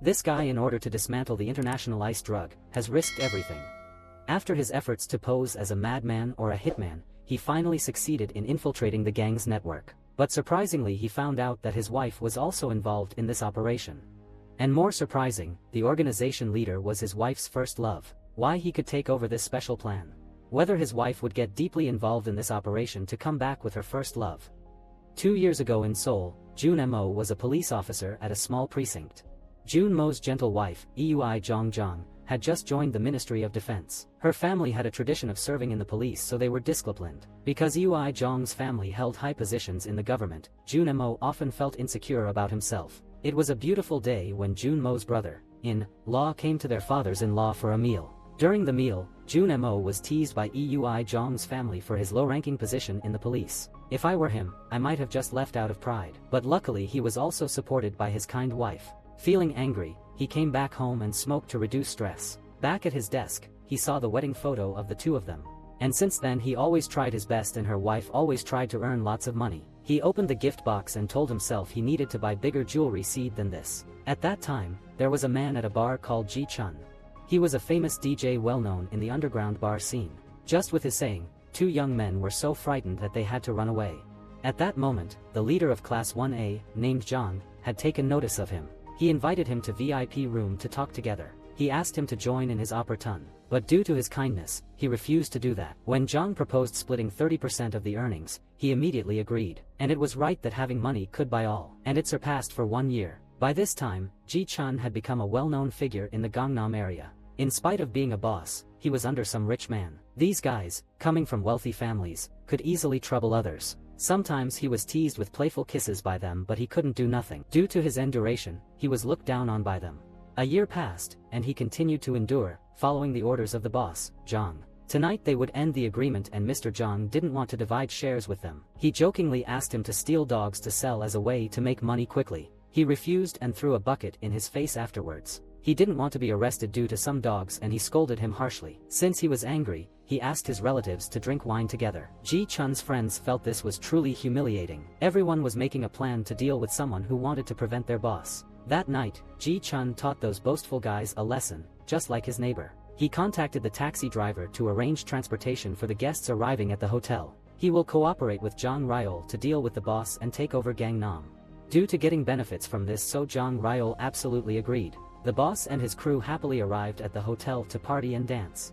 This guy, in order to dismantle the international ice drug, has risked everything. After his efforts to pose as a madman or a hitman, he finally succeeded in infiltrating the gang's network. But surprisingly, he found out that his wife was also involved in this operation. And more surprising, the organization leader was his wife's first love. Why he could take over this special plan? Whether his wife would get deeply involved in this operation to come back with her first love. 2 years ago in Seoul, Jun Mo was a police officer at a small precinct. Jun Mo's gentle wife, Eui Jong, had just joined the Ministry of Defense. Her family had a tradition of serving in the police, so they were disciplined. Because Eui Jong's family held high positions in the government, Jun Mo often felt insecure about himself. It was a beautiful day when Jun Mo's brother-in-law came to their fathers-in-law for a meal. During the meal, Jun Mo was teased by Eui Jong's family for his low-ranking position in the police. If I were him, I might have just left out of pride. But luckily he was also supported by his kind wife. Feeling angry, he came back home and smoked to reduce stress. Back at his desk, he saw the wedding photo of the two of them. And since then he always tried his best, and her wife always tried to earn lots of money. He opened the gift box and told himself he needed to buy bigger jewelry seed than this. At that time, there was a man at a bar called Ji Chun. He was a famous DJ, well known in the underground bar scene. Just with his saying, 2 young men were so frightened that they had to run away. At that moment, the leader of Class 1A, named Zhang, had taken notice of him. He invited him to VIP room to talk together. He asked him to join in his opera ton, but due to his kindness, he refused to do that. When Zhang proposed splitting 30% of the earnings, he immediately agreed. And it was right that having money could buy all. And it surpassed for 1 year. By this time, Ji Chun had become a well-known figure in the Gangnam area. In spite of being a boss, he was under some rich man. These guys, coming from wealthy families, could easily trouble others. Sometimes he was teased with playful kisses by them, but he couldn't do nothing. Due to his enduration, he was looked down on by them. A year passed, and he continued to endure, following the orders of the boss, Zhang. Tonight they would end the agreement, and Mr. Zhang didn't want to divide shares with them. He jokingly asked him to steal dogs to sell as a way to make money quickly. He refused and threw a bucket in his face afterwards. He didn't want to be arrested due to some dogs, and he scolded him harshly. Since he was angry, he asked his relatives to drink wine together. Ji Chun's friends felt this was truly humiliating. Everyone was making a plan to deal with someone who wanted to prevent their boss. That night, Ji Chun taught those boastful guys a lesson, just like his neighbor. He contacted the taxi driver to arrange transportation for the guests arriving at the hotel. He will cooperate with Zhang Ryol to deal with the boss and take over Gangnam. Due to getting benefits from this, so Zhang Ryol absolutely agreed. The boss and his crew happily arrived at the hotel to party and dance.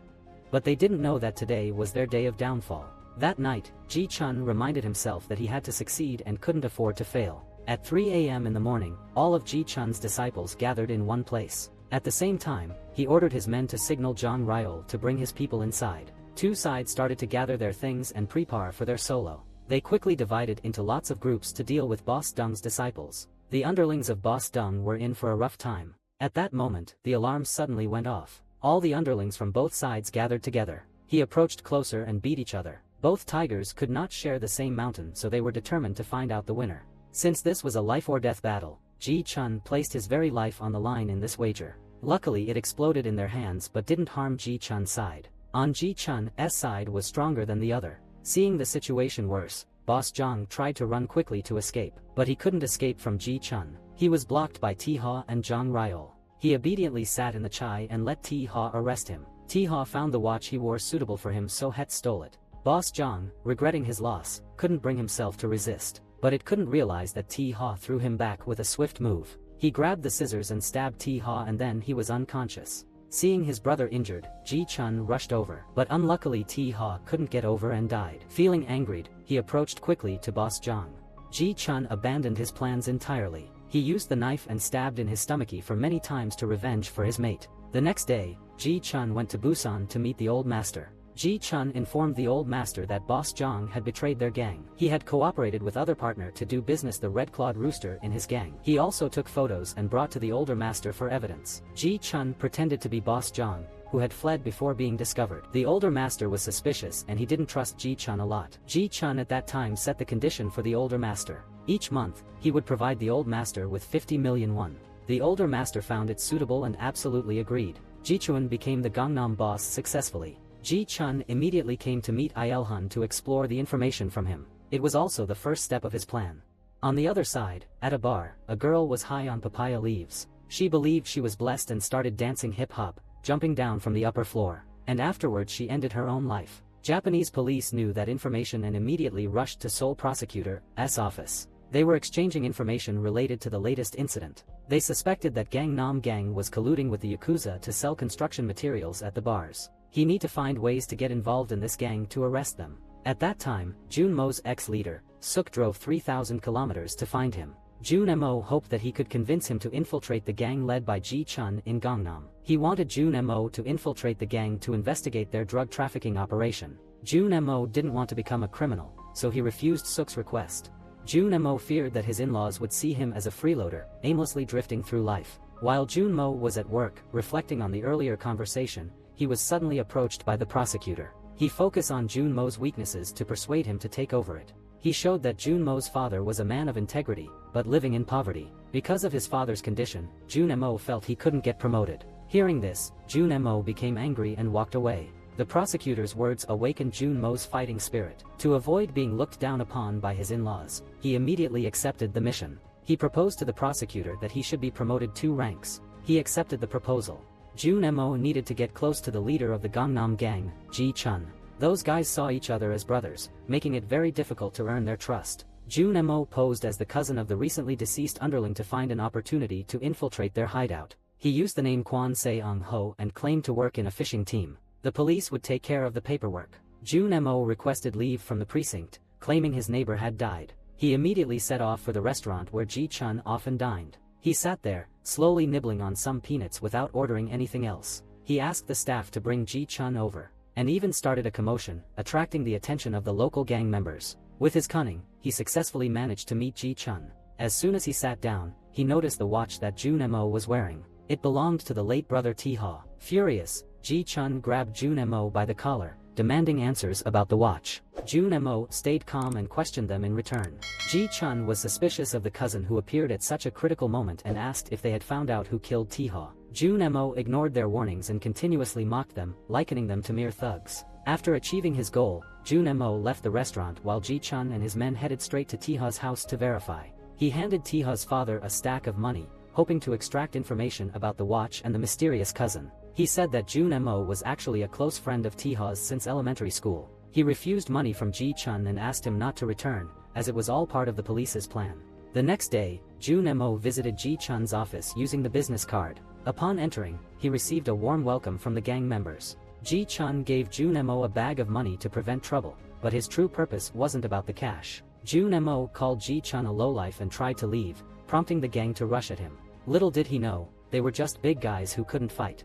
But they didn't know that today was their day of downfall. That night, Ji Chun reminded himself that he had to succeed and couldn't afford to fail. At 3 a.m. in the morning, all of Ji Chun's disciples gathered in one place. At the same time, he ordered his men to signal Zhang Ryol to bring his people inside. 2 sides started to gather their things and prepare for their solo. They quickly divided into lots of groups to deal with Boss Dung's disciples. The underlings of Boss Dung were in for a rough time. At that moment, the alarm suddenly went off. All the underlings from both sides gathered together. He approached closer and beat each other. Both tigers could not share the same mountain, so they were determined to find out the winner. Since this was a life-or-death battle, Ji Chun placed his very life on the line in this wager. Luckily it exploded in their hands but didn't harm Ji Chun's side. On Ji Chun's side was stronger than the other. Seeing the situation worse, Boss Zhang tried to run quickly to escape, but he couldn't escape from Ji Chun. He was blocked by T-Ha and Zhang Ryol. He obediently sat in the chai and let T-Ha arrest him. T-Ha found the watch he wore suitable for him, so Het stole it. Boss Zhang, regretting his loss, couldn't bring himself to resist, but it couldn't realize that T-Ha threw him back with a swift move. He grabbed the scissors and stabbed T-Ha, and then he was unconscious. Seeing his brother injured, Ji Chun rushed over, but unluckily T-Ha couldn't get over and died. Feeling angered, he approached quickly to Boss Zhang. Ji Chun abandoned his plans entirely. He used the knife and stabbed in his stomach for many times to revenge for his mate. The next day, Ji Chun went to Busan to meet the old master. Ji Chun informed the old master that Boss Zhang had betrayed their gang. He had cooperated with other partner to do business the red-clawed rooster in his gang. He also took photos and brought to the older master for evidence. Ji Chun pretended to be Boss Zhang, who had fled before being discovered. The older master was suspicious and he didn't trust Ji Chun a lot. Ji Chun at that time set the condition for the older master. Each month, he would provide the old master with 50 million won. The older master found it suitable and absolutely agreed. Ji Chun became the Gangnam boss successfully. Ji Chun immediately came to meet Il-hun to explore the information from him. It was also the first step of his plan. On the other side, at a bar, a girl was high on papaya leaves. She believed she was blessed and started dancing hip-hop, jumping down from the upper floor. And afterwards she ended her own life. Japanese police knew that information and immediately rushed to Seoul prosecutor's office. They were exchanging information related to the latest incident. They suspected that Gangnam Gang was colluding with the Yakuza to sell construction materials at the bars. He need to find ways to get involved in this gang to arrest them. At that time, Jun Mo's ex-leader, Suk, drove 3,000 kilometers to find him. Jun Mo hoped that he could convince him to infiltrate the gang led by Ji Chun in Gangnam. He wanted Jun Mo to infiltrate the gang to investigate their drug trafficking operation. Jun Mo didn't want to become a criminal, so he refused Suk's request. Jun Mo feared that his in-laws would see him as a freeloader, aimlessly drifting through life. While Jun Mo was at work, reflecting on the earlier conversation, he was suddenly approached by the prosecutor. He focused on Jun Mo's weaknesses to persuade him to take over it. He showed that Jun Mo's father was a man of integrity, but living in poverty. Because of his father's condition, Jun Mo felt he couldn't get promoted. Hearing this, Jun Mo became angry and walked away. The prosecutor's words awakened Jun Mo's fighting spirit. To avoid being looked down upon by his in-laws, he immediately accepted the mission. He proposed to the prosecutor that he should be promoted 2 ranks. He accepted the proposal. Jun Mo needed to get close to the leader of the Gangnam Gang, Ji Chun. Those guys saw each other as brothers, making it very difficult to earn their trust. Jun Mo posed as the cousin of the recently deceased underling to find an opportunity to infiltrate their hideout. He used the name Kwon Seong Ho and claimed to work in a fishing team. The police would take care of the paperwork. Jun Mo requested leave from the precinct, claiming his neighbor had died. He immediately set off for the restaurant where Ji Chun often dined. He sat there, slowly nibbling on some peanuts without ordering anything else. He asked the staff to bring Ji Chun over, and even started a commotion, attracting the attention of the local gang members. With his cunning, he successfully managed to meet Ji Chun. As soon as he sat down, he noticed the watch that Jun Mo was wearing. It belonged to the late brother T-Ha. Furious, Ji Chun grabbed Jun Mo by the collar, demanding answers about the watch. Jun Mo stayed calm and questioned them in return. Ji Chun was suspicious of the cousin who appeared at such a critical moment and asked if they had found out who killed T-Ha. Jun Mo ignored their warnings and continuously mocked them, likening them to mere thugs. After achieving his goal, Jun Mo left the restaurant while Ji Chun and his men headed straight to T-Ha's house to verify. He handed T-Ha's father a stack of money, hoping to extract information about the watch and the mysterious cousin. He said that Jun Mo was actually a close friend of T-Ha's since elementary school. He refused money from Ji Chun and asked him not to return, as it was all part of the police's plan. The next day, Jun Mo visited Ji Chun's office using the business card. Upon entering, he received a warm welcome from the gang members. Ji Chun gave Jun Mo a bag of money to prevent trouble, but his true purpose wasn't about the cash. Jun Mo called Ji Chun a lowlife and tried to leave, prompting the gang to rush at him. Little did he know, they were just big guys who couldn't fight.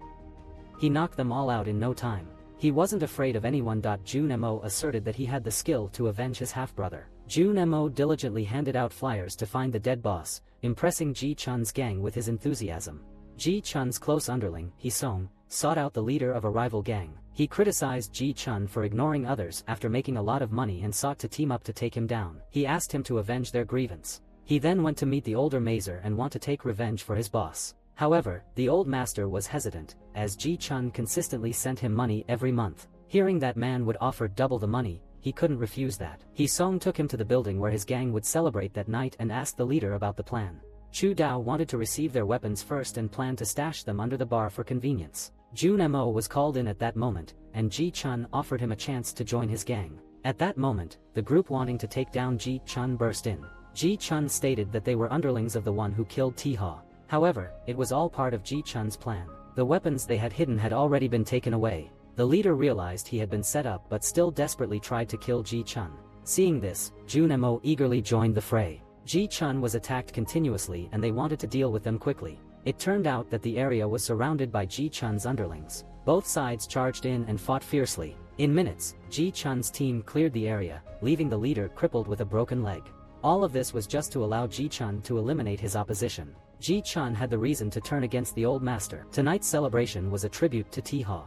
He knocked them all out in no time. He wasn't afraid of anyone. Jun Mo asserted that he had the skill to avenge his half-brother. Jun Mo diligently handed out flyers to find the dead boss, impressing Ji Chun's gang with his enthusiasm. Ji Chun's close underling, Hee Song, sought out the leader of a rival gang. He criticized Ji Chun for ignoring others after making a lot of money and sought to team up to take him down. He asked him to avenge their grievance. He then went to meet the older Mazer and want to take revenge for his boss. However, the old master was hesitant, as Ji Chun consistently sent him money every month. Hearing that man would offer double the money, he couldn't refuse that. Hee Song took him to the building where his gang would celebrate that night and asked the leader about the plan. Chu Dao wanted to receive their weapons first and planned to stash them under the bar for convenience. Jun Mo was called in at that moment, and Ji Chun offered him a chance to join his gang. At that moment, the group wanting to take down Ji Chun burst in. Ji Chun stated that they were underlings of the one who killed T-Ha. However, it was all part of Ji Chun's plan. The weapons they had hidden had already been taken away. The leader realized he had been set up but still desperately tried to kill Ji Chun. Seeing this, Jun Mo eagerly joined the fray. Ji Chun was attacked continuously and they wanted to deal with them quickly. It turned out that the area was surrounded by Ji Chun's underlings. Both sides charged in and fought fiercely. In minutes, Ji Chun's team cleared the area, leaving the leader crippled with a broken leg. All of this was just to allow Ji Chun to eliminate his opposition. Ji Chun had the reason to turn against the old master. Tonight's celebration was a tribute to T-Ha.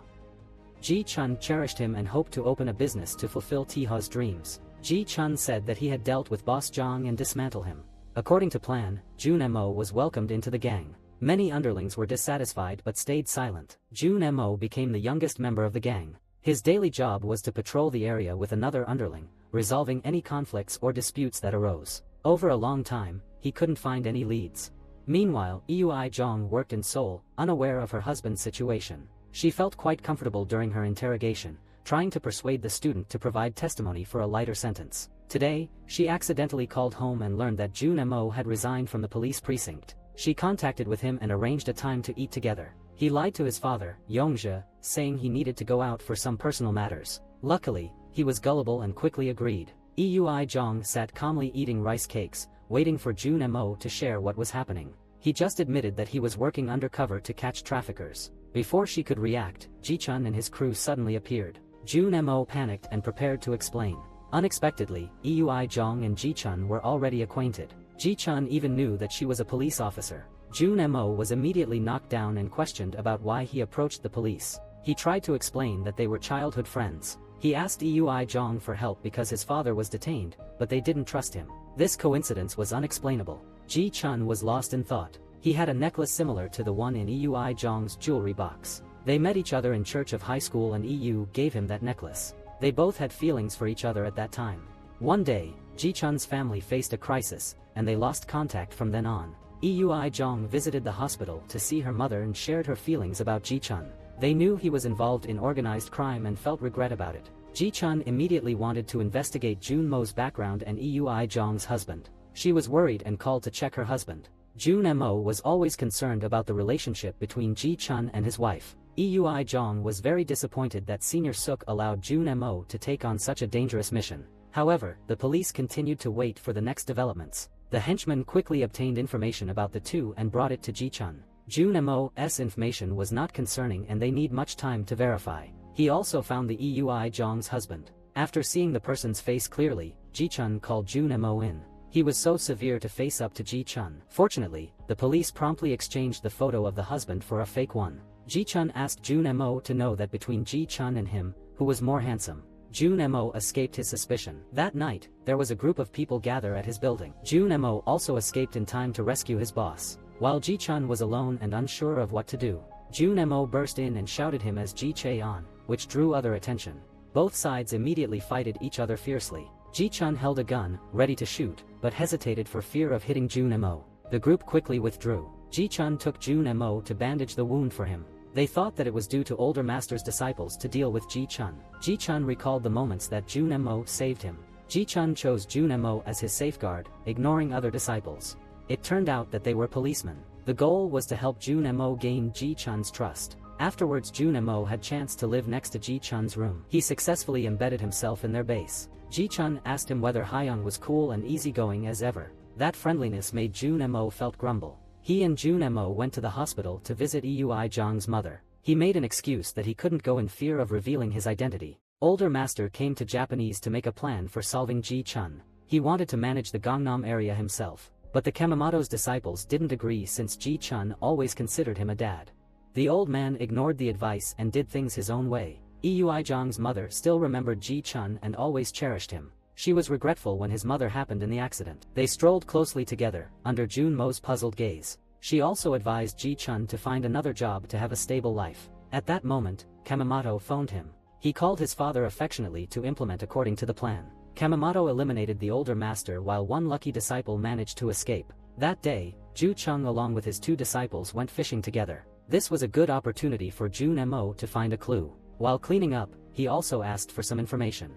Ji Chun cherished him and hoped to open a business to fulfill T-Ha's dreams. Ji Chun said that he had dealt with Boss Zhang and dismantle him. According to plan, Jun Mo was welcomed into the gang. Many underlings were dissatisfied but stayed silent. Jun Mo became the youngest member of the gang. His daily job was to patrol the area with another underling, resolving any conflicts or disputes that arose. Over a long time, he couldn't find any leads. Meanwhile, Eui Jong worked in Seoul, unaware of her husband's situation. She felt quite comfortable during her interrogation, trying to persuade the student to provide testimony for a lighter sentence. Today, she accidentally called home and learned that Jun Mo had resigned from the police precinct. She contacted with him and arranged a time to eat together. He lied to his father, Yongja, saying he needed to go out for some personal matters. Luckily, he was gullible and quickly agreed. Eui Jong sat calmly eating rice cakes, waiting for Jun Mo to share what was happening. He just admitted that he was working undercover to catch traffickers. Before she could react, Ji-chun and his crew suddenly appeared. Jun Mo panicked and prepared to explain. Unexpectedly, Eui Jong and Ji-chun were already acquainted. Ji-chun even knew that she was a police officer. Jun Mo was immediately knocked down and questioned about why he approached the police. He tried to explain that they were childhood friends. He asked Eui Jong for help because his father was detained, but they didn't trust him. This coincidence was unexplainable. Ji-chun was lost in thought. He had a necklace similar to the one in Eui Jong's jewelry box. They met each other in church of high school and EU gave him that necklace. They both had feelings for each other at that time. One day, Ji-chun's family faced a crisis, and they lost contact from then on. Eui Jong visited the hospital to see her mother and shared her feelings about Ji-chun. They knew he was involved in organized crime and felt regret about it. Ji-chun immediately wanted to investigate Jun Mo's background and Eui Jong's husband. She was worried and called to check her husband. Jun Mo was always concerned about the relationship between Ji-chun and his wife. Eui Jong was very disappointed that Senior Suk allowed Jun Mo to take on such a dangerous mission. However, the police continued to wait for the next developments. The henchmen quickly obtained information about the two and brought it to Ji-chun. Jun Mo's information was not concerning and they need much time to verify. He also found the Eui Jong's husband. After seeing the person's face clearly, Ji-chun called Jun Mo in. He was so severe to face up to Ji-chun. Fortunately, the police promptly exchanged the photo of the husband for a fake one. Ji-chun asked Jun Mo to know that between Ji-chun and him, who was more handsome. Jun Mo escaped his suspicion. That night, there was a group of people gather at his building. Jun Mo also escaped in time to rescue his boss. While Ji-chun was alone and unsure of what to do, Jun Mo burst in and shouted him as Ji-chae-on, which drew other attention. Both sides immediately fighted each other fiercely. Ji-chun held a gun, ready to shoot, but hesitated for fear of hitting Jun Mo. The group quickly withdrew. Ji-chun took Jun Mo to bandage the wound for him. They thought that it was due to older master's disciples to deal with Ji-chun. Ji-chun recalled the moments that Jun Mo saved him. Ji-chun chose Jun Mo as his safeguard, ignoring other disciples. It turned out that they were policemen. The goal was to help Jun Mo gain Ji-chun's trust. Afterwards, Jun Mo had chance to live next to Ji-chun's room. He successfully embedded himself in their base. Ji-chun asked him whether Hyung was cool and easygoing as ever. That friendliness made Jun Mo felt grumble. He and Jun Mo went to the hospital to visit Eui Jong's mother. He made an excuse that he couldn't go in fear of revealing his identity. Older master came to Japanese to make a plan for solving Ji-chun. He wanted to manage the Gangnam area himself. But the Kamimato's disciples didn't agree since Ji-chun always considered him a dad. The old man ignored the advice and did things his own way. Eui Jong's mother still remembered Ji-chun and always cherished him. She was regretful when his mother happened in the accident. They strolled closely together, under Jun Mo's puzzled gaze. She also advised Ji-chun to find another job to have a stable life. At that moment, Kamimato phoned him. He called his father affectionately to implement according to the plan. Kamimato eliminated the older master while one lucky disciple managed to escape. That day, Ju Chung along with his two disciples went fishing together. This was a good opportunity for Jun Mo to find a clue. While cleaning up, he also asked for some information.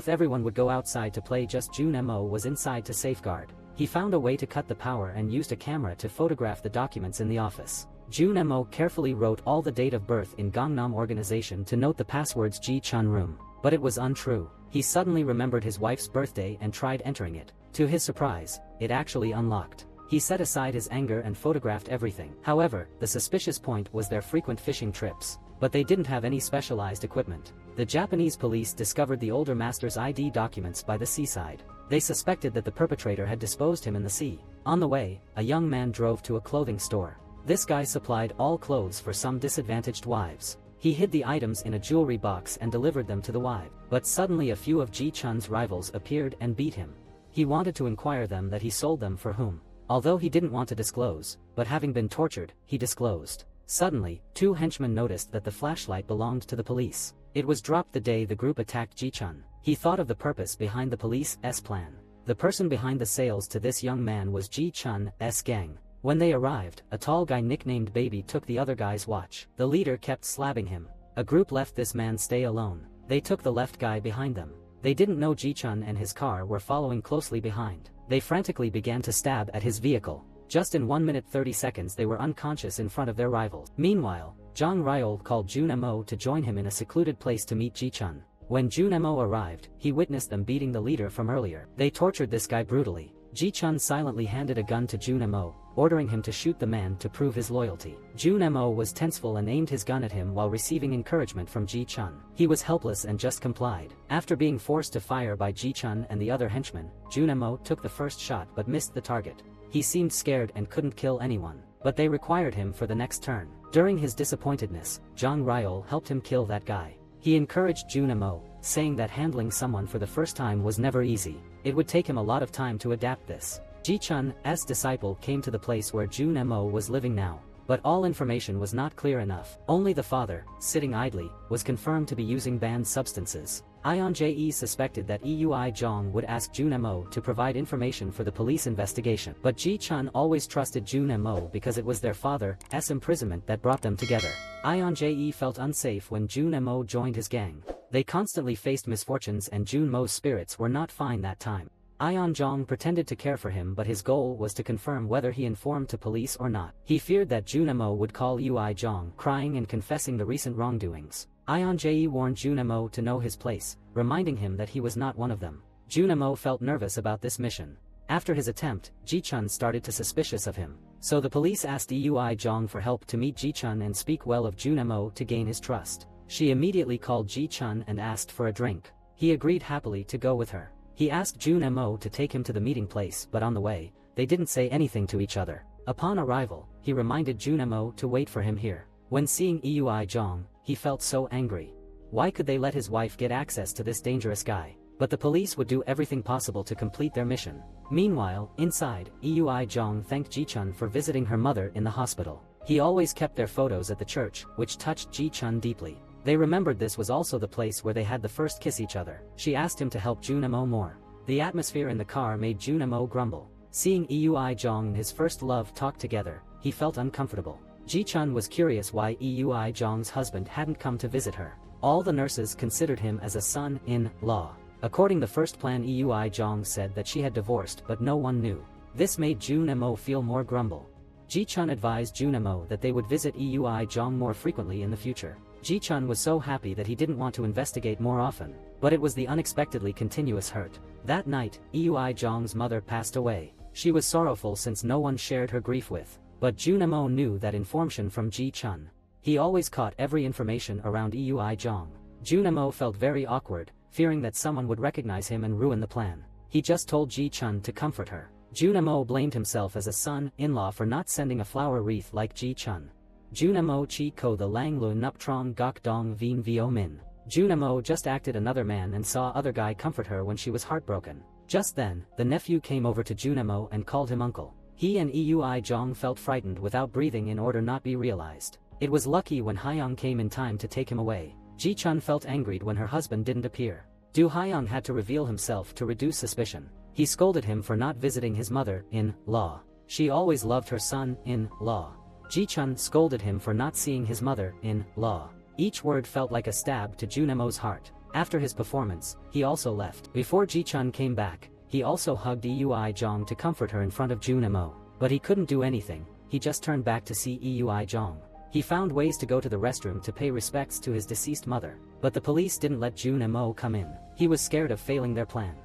Everyone would go outside to play, just Jun Mo was inside to safeguard. He found a way to cut the power and used a camera to photograph the documents in the office. Jun Mo carefully wrote all the date of birth in Gangnam organization to note the passwords Ji-chun room. But it was untrue. He suddenly remembered his wife's birthday and tried entering it. To his surprise, it actually unlocked. He set aside his anger and photographed everything. However, the suspicious point was their frequent fishing trips. But they didn't have any specialized equipment. The Japanese police discovered the older master's ID documents by the seaside. They suspected that the perpetrator had disposed him in the sea. On the way, a young man drove to a clothing store. This guy supplied all clothes for some disadvantaged wives. He hid the items in a jewelry box and delivered them to the wife. But suddenly a few of Ji-chun's rivals appeared and beat him. He wanted to inquire them that he sold them for whom. Although he didn't want to disclose, but having been tortured, he disclosed. Suddenly, two henchmen noticed that the flashlight belonged to the police. It was dropped the day the group attacked Ji-chun. He thought of the purpose behind the police's plan. The person behind the sales to this young man was Ji-chun's gang. When they arrived, a tall guy nicknamed Baby took the other guy's watch. The leader kept slapping him. A group left this man stay alone. They took the left guy behind them. They didn't know Ji-chun and his car were following closely behind. They frantically began to stab at his vehicle. Just in 1 minute 30 seconds they were unconscious in front of their rivals. Meanwhile, Jang Ryol called Jun Mo to join him in a secluded place to meet Ji-chun. When Jun Mo arrived, he witnessed them beating the leader from earlier. They tortured this guy brutally. Ji-chun silently handed a gun to Jun Mo, ordering him to shoot the man to prove his loyalty. Jun Mo was tenseful and aimed his gun at him while receiving encouragement from Ji-chun. He was helpless and just complied. After being forced to fire by Ji-chun and the other henchmen, Jun Mo took the first shot but missed the target. He seemed scared and couldn't kill anyone, but they required him for the next turn. During his disappointedness, Jang Ryol helped him kill that guy. He encouraged Jun Mo, saying that handling someone for the first time was never easy. It would take him a lot of time to adapt this. Ji-chun's disciple came to the place where Jun Mo was living now, but all information was not clear enough. Only the father, sitting idly, was confirmed to be using banned substances. Ionje suspected that Eui Jong would ask Jun Mo to provide information for the police investigation, but Ji-chun always trusted Jun Mo because it was their father's imprisonment that brought them together. Ionje felt unsafe when Jun Mo joined his gang. They constantly faced misfortunes and Jun Mo's spirits were not fine that time. Ion Jong pretended to care for him, but his goal was to confirm whether he informed to police or not. He feared that Jun Mo would call Ui Jong, crying and confessing the recent wrongdoings. Ionje warned Jun Mo to know his place, reminding him that he was not one of them. Jun Mo felt nervous about this mission. After his attempt, Ji-chun started to suspicious of him. So the police asked Ui Jong for help to meet Ji-chun and speak well of Jun Mo to gain his trust. She immediately called Ji-chun and asked for a drink. He agreed happily to go with her. He asked Jun Mo to take him to the meeting place, but on the way, they didn't say anything to each other. Upon arrival, he reminded Jun Mo to wait for him here. When seeing Ui Jong, he felt so angry. Why could they let his wife get access to this dangerous guy? But the police would do everything possible to complete their mission. Meanwhile, inside, Ui Jong thanked Ji-chun for visiting her mother in the hospital. He always kept their photos at the church, which touched Ji-chun deeply. They remembered this was also the place where they had the first kiss each other. She asked him to help Jun Mo more. The atmosphere in the car made Jun Mo grumble. Seeing Ui Jong and his first love talk together, he felt uncomfortable. Ji-chun was curious why Ui Jong's husband hadn't come to visit her. All the nurses considered him as a son-in-law. According to the first plan, Ui Jong said that she had divorced, but no one knew. This made Jun Mo feel more grumble. Ji-chun advised Jun Mo that they would visit Ui Jong more frequently in the future. Ji-chun was so happy that he didn't want to investigate more often, but it was the unexpectedly continuous hurt. That night, Ui Jong's mother passed away. She was sorrowful since no one shared her grief with, but Jun Mo knew that information from Ji-chun. He always caught every information around Ui Jong. Jun Mo felt very awkward, fearing that someone would recognize him and ruin the plan. He just told Ji-chun to comfort her. Jun Mo blamed himself as a son-in-law for not sending a flower wreath like Ji-chun. Jun Mo chi ko the lang lu nup trong gok dong vien vio min. Jun Mo just acted another man and saw other guy comfort her when she was heartbroken. Just then, the nephew came over to Jun Mo and called him uncle. He and Ui Jong felt frightened without breathing in order not be realized. It was lucky when Hyung came in time to take him away. Ji-chun felt angered when her husband didn't appear. Du Hyung had to reveal himself to reduce suspicion. He scolded him for not visiting his mother-in-law. She always loved her son-in-law. Ji-chun scolded him for not seeing his mother-in-law. Each word felt like a stab to Jun Mo's heart. After his performance, he also left. Before Ji-chun came back, he also hugged Ui Jong to comfort her in front of Jun Mo. But he couldn't do anything, he just turned back to see Ui Jong. He found ways to go to the restroom to pay respects to his deceased mother, but the police didn't let Jun Mo come in. He was scared of failing their plan.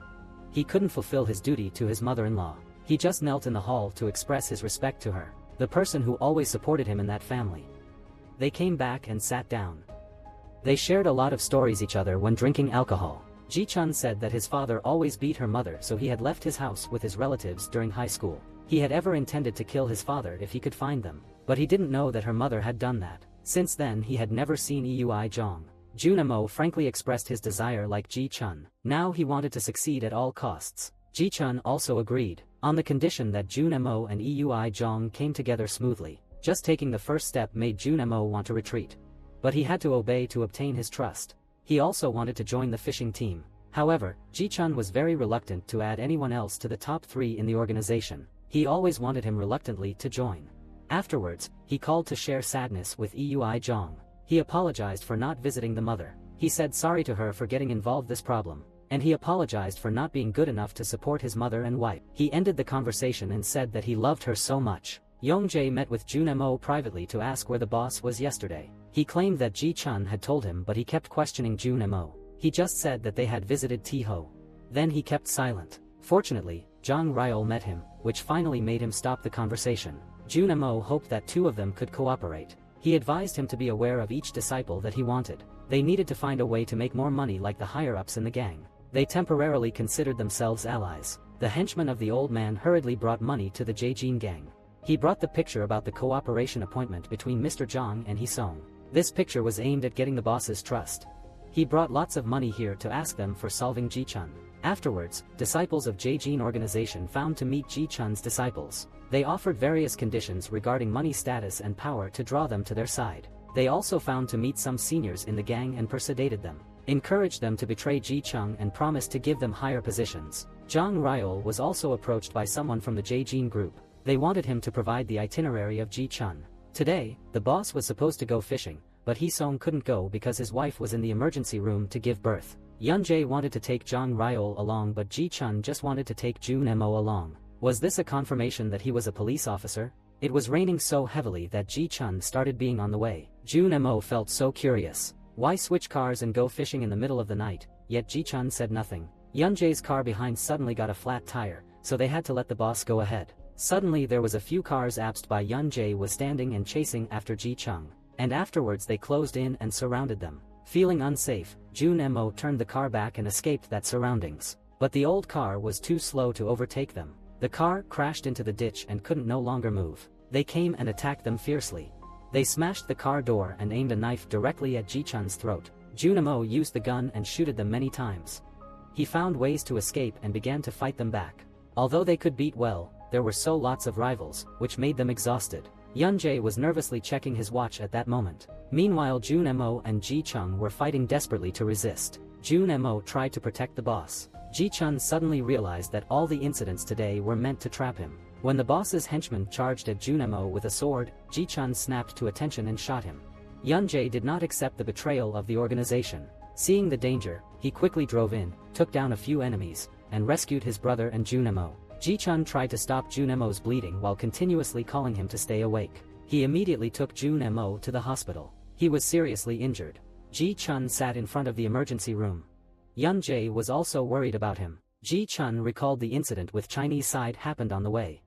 He couldn't fulfill his duty to his mother-in-law. He just knelt in the hall to express his respect to her, the person who always supported him in that family. They came back and sat down. They shared a lot of stories each other when drinking alcohol. Ji-chun said that his father always beat her mother, so he had left his house with his relatives during high school. He had ever intended to kill his father if he could find them, but he didn't know that her mother had done that. Since then he had never seen Ui Jong. Jun Mo frankly expressed his desire like Ji-chun. Now he wanted to succeed at all costs. Ji-chun also agreed, on the condition that Jun Mo and Ui Jong came together smoothly. Just taking the first step made Jun Mo want to retreat. But he had to obey to obtain his trust. He also wanted to join the fishing team. However, Ji-chun was very reluctant to add anyone else to the top 3 in the organization. He always wanted him reluctantly to join. Afterwards, he called to share sadness with Eui Zhang. He apologized for not visiting the mother. He said sorry to her for getting involved this problem, and he apologized for not being good enough to support his mother and wife. He ended the conversation and said that he loved her so much. Yongjae met with Jun Mo privately to ask where the boss was yesterday. He claimed that Ji Chun had told him, but he kept questioning Jun Mo. He just said that they had visited T-Ho. Then he kept silent. Fortunately, Zhang Ryol met him, which finally made him stop the conversation. Jun Mo hoped that two of them could cooperate. He advised him to be aware of each disciple that he wanted. They needed to find a way to make more money like the higher-ups in the gang. They temporarily considered themselves allies. The henchman of the old man hurriedly brought money to the Jaejin gang. He brought the picture about the cooperation appointment between Mr. Zhang and Hisong. This picture was aimed at getting the boss's trust. He brought lots of money here to ask them for solving Ji Chun. Afterwards, disciples of Jaejin organization found to meet Ji Chun's disciples. They offered various conditions regarding money, status and power to draw them to their side. They also found to meet some seniors in the gang and persuaded them, encouraged them to betray Ji Chun and promised to give them higher positions. Zhang Ryol was also approached by someone from the Jaejin group. They wanted him to provide the itinerary of Ji Chun. Today, the boss was supposed to go fishing, but Hisong couldn't go because his wife was in the emergency room to give birth. Yunjae wanted to take Zhang Ryol along, but Ji Chun just wanted to take Jun Mo along. Was this a confirmation that he was a police officer? It was raining so heavily that Ji Chun started being on the way. Jun Mo felt so curious. Why switch cars and go fishing in the middle of the night? Yet Ji Chun said nothing. Yunjae's car behind suddenly got a flat tire, so they had to let the boss go ahead. Suddenly there was a few cars absed by Yunjae was standing and chasing after Ji Chun, and afterwards they closed in and surrounded them. Feeling unsafe, Jun Mo turned the car back and escaped that surroundings. But the old car was too slow to overtake them. The car crashed into the ditch and couldn't no longer move. They came and attacked them fiercely. They smashed the car door and aimed a knife directly at Ji Chun's throat. Jun Mo used the gun and shooted them many times. He found ways to escape and began to fight them back. Although they could beat well, there were so lots of rivals, which made them exhausted. Yunjae was nervously checking his watch at that moment. Meanwhile, Jun Mo and Ji Chun were fighting desperately to resist. Jun Mo tried to protect the boss. Ji Chun suddenly realized that all the incidents today were meant to trap him. When the boss's henchman charged at Jun Mo with a sword, Ji Chun snapped to attention and shot him. Yunjae did not accept the betrayal of the organization. Seeing the danger, he quickly drove in, took down a few enemies, and rescued his brother and Jun Mo. Ji Chun tried to stop Jun Mo's bleeding while continuously calling him to stay awake. He immediately took Jun Mo to the hospital. He was seriously injured. Ji Chun sat in front of the emergency room. Yunjae was also worried about him. Ji Chun recalled the incident with Chinese side happened on the way.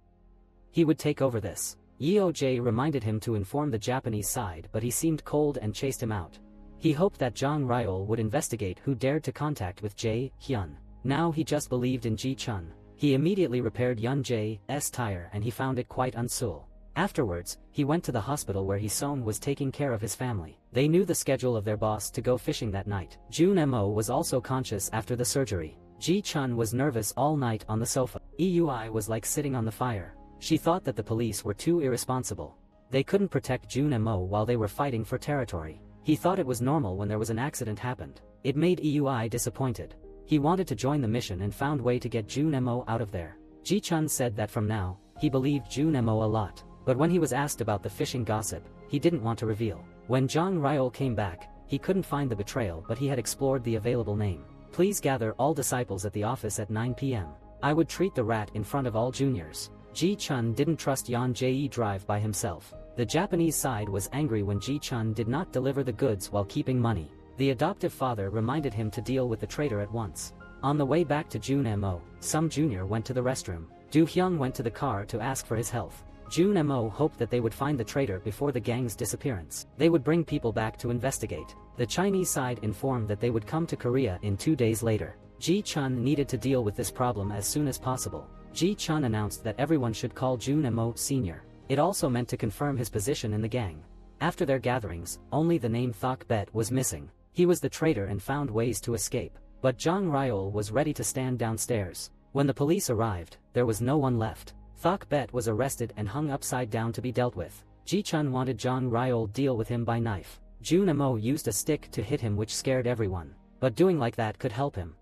He would take over this. Yeo Jae reminded him to inform the Japanese side, but he seemed cold and chased him out. He hoped that Zhang Ryol would investigate who dared to contact with Jae Hyun. Now he just believed in Ji Chun. He immediately repaired Yunjae's tire and he found it quite unsuitable. Afterwards, he went to the hospital where Hisong was taking care of his family. They knew the schedule of their boss to go fishing that night. Jun Mo was also conscious after the surgery. Ji Chun was nervous all night on the sofa. Eui was like sitting on the fire. She thought that the police were too irresponsible. They couldn't protect Jun Mo while they were fighting for territory. He thought it was normal when there was an accident happened. It made Eui disappointed. He wanted to join the mission and found way to get Jun Mo out of there. Ji Chun said that from now, he believed Jun Mo a lot. But when he was asked about the fishing gossip, he didn't want to reveal. When Zhang Ryol came back, he couldn't find the betrayal, but he had explored the available name. Please gather all disciples at the office at 9 p.m. I would treat the rat in front of all juniors. Ji Chun didn't trust Yan Jae drive by himself. The Japanese side was angry when Ji Chun did not deliver the goods while keeping money. The adoptive father reminded him to deal with the traitor at once. On the way back to Jun Mo, some junior went to the restroom. Do Hyung went to the car to ask for his health. Jun Mo hoped that they would find the traitor before the gang's disappearance. They would bring people back to investigate. The Chinese side informed that they would come to Korea in 2 days later. Ji Chun needed to deal with this problem as soon as possible. Ji Chun announced that everyone should call Jun Mo Sr. It also meant to confirm his position in the gang. After their gatherings, only the name Thok Bet was missing. He was the traitor and found ways to escape. But Zhang Ryol was ready to stand downstairs. When the police arrived, there was no one left. Thok Bet was arrested and hung upside down to be dealt with. Ji Chun wanted Zhang Ryol deal with him by knife. Jun Mo used a stick to hit him, which scared everyone. But doing like that could help him.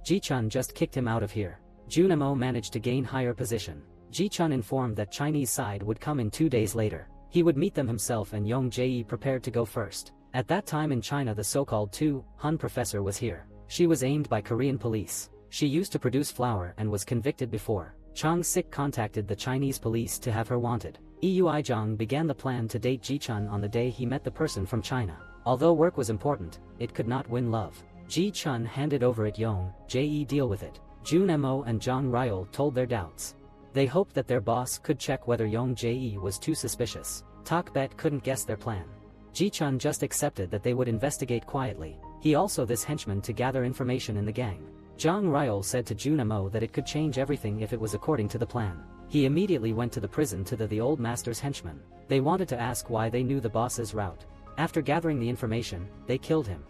Ji Chun just kicked him out of here. Jun Mo managed to gain higher position. Ji-chun informed that Chinese side would come in 2 days later. He would meet them himself, and Yong Jae prepared to go first. At that time in China, the so-called Han professor was here. She was aimed by Korean police. She used to produce flour and was convicted before. Chang Sik contacted the Chinese police to have her wanted. Eui-jong began the plan to date Ji-chun on the day he met the person from China. Although work was important, it could not win love. Ji-chun handed over it Yong Jae deal with it. Jun Mo and Jang Ryol told their doubts. They hoped that their boss could check whether Yong Jae was too suspicious. Tak Bet couldn't guess their plan. Ji-chun just accepted that they would investigate quietly. He also this henchman to gather information in the gang. Jang Ryol said to Jun Mo that it could change everything if it was according to the plan. He immediately went to the prison to the old master's henchmen. They wanted to ask why they knew the boss's route. After gathering the information, they killed him.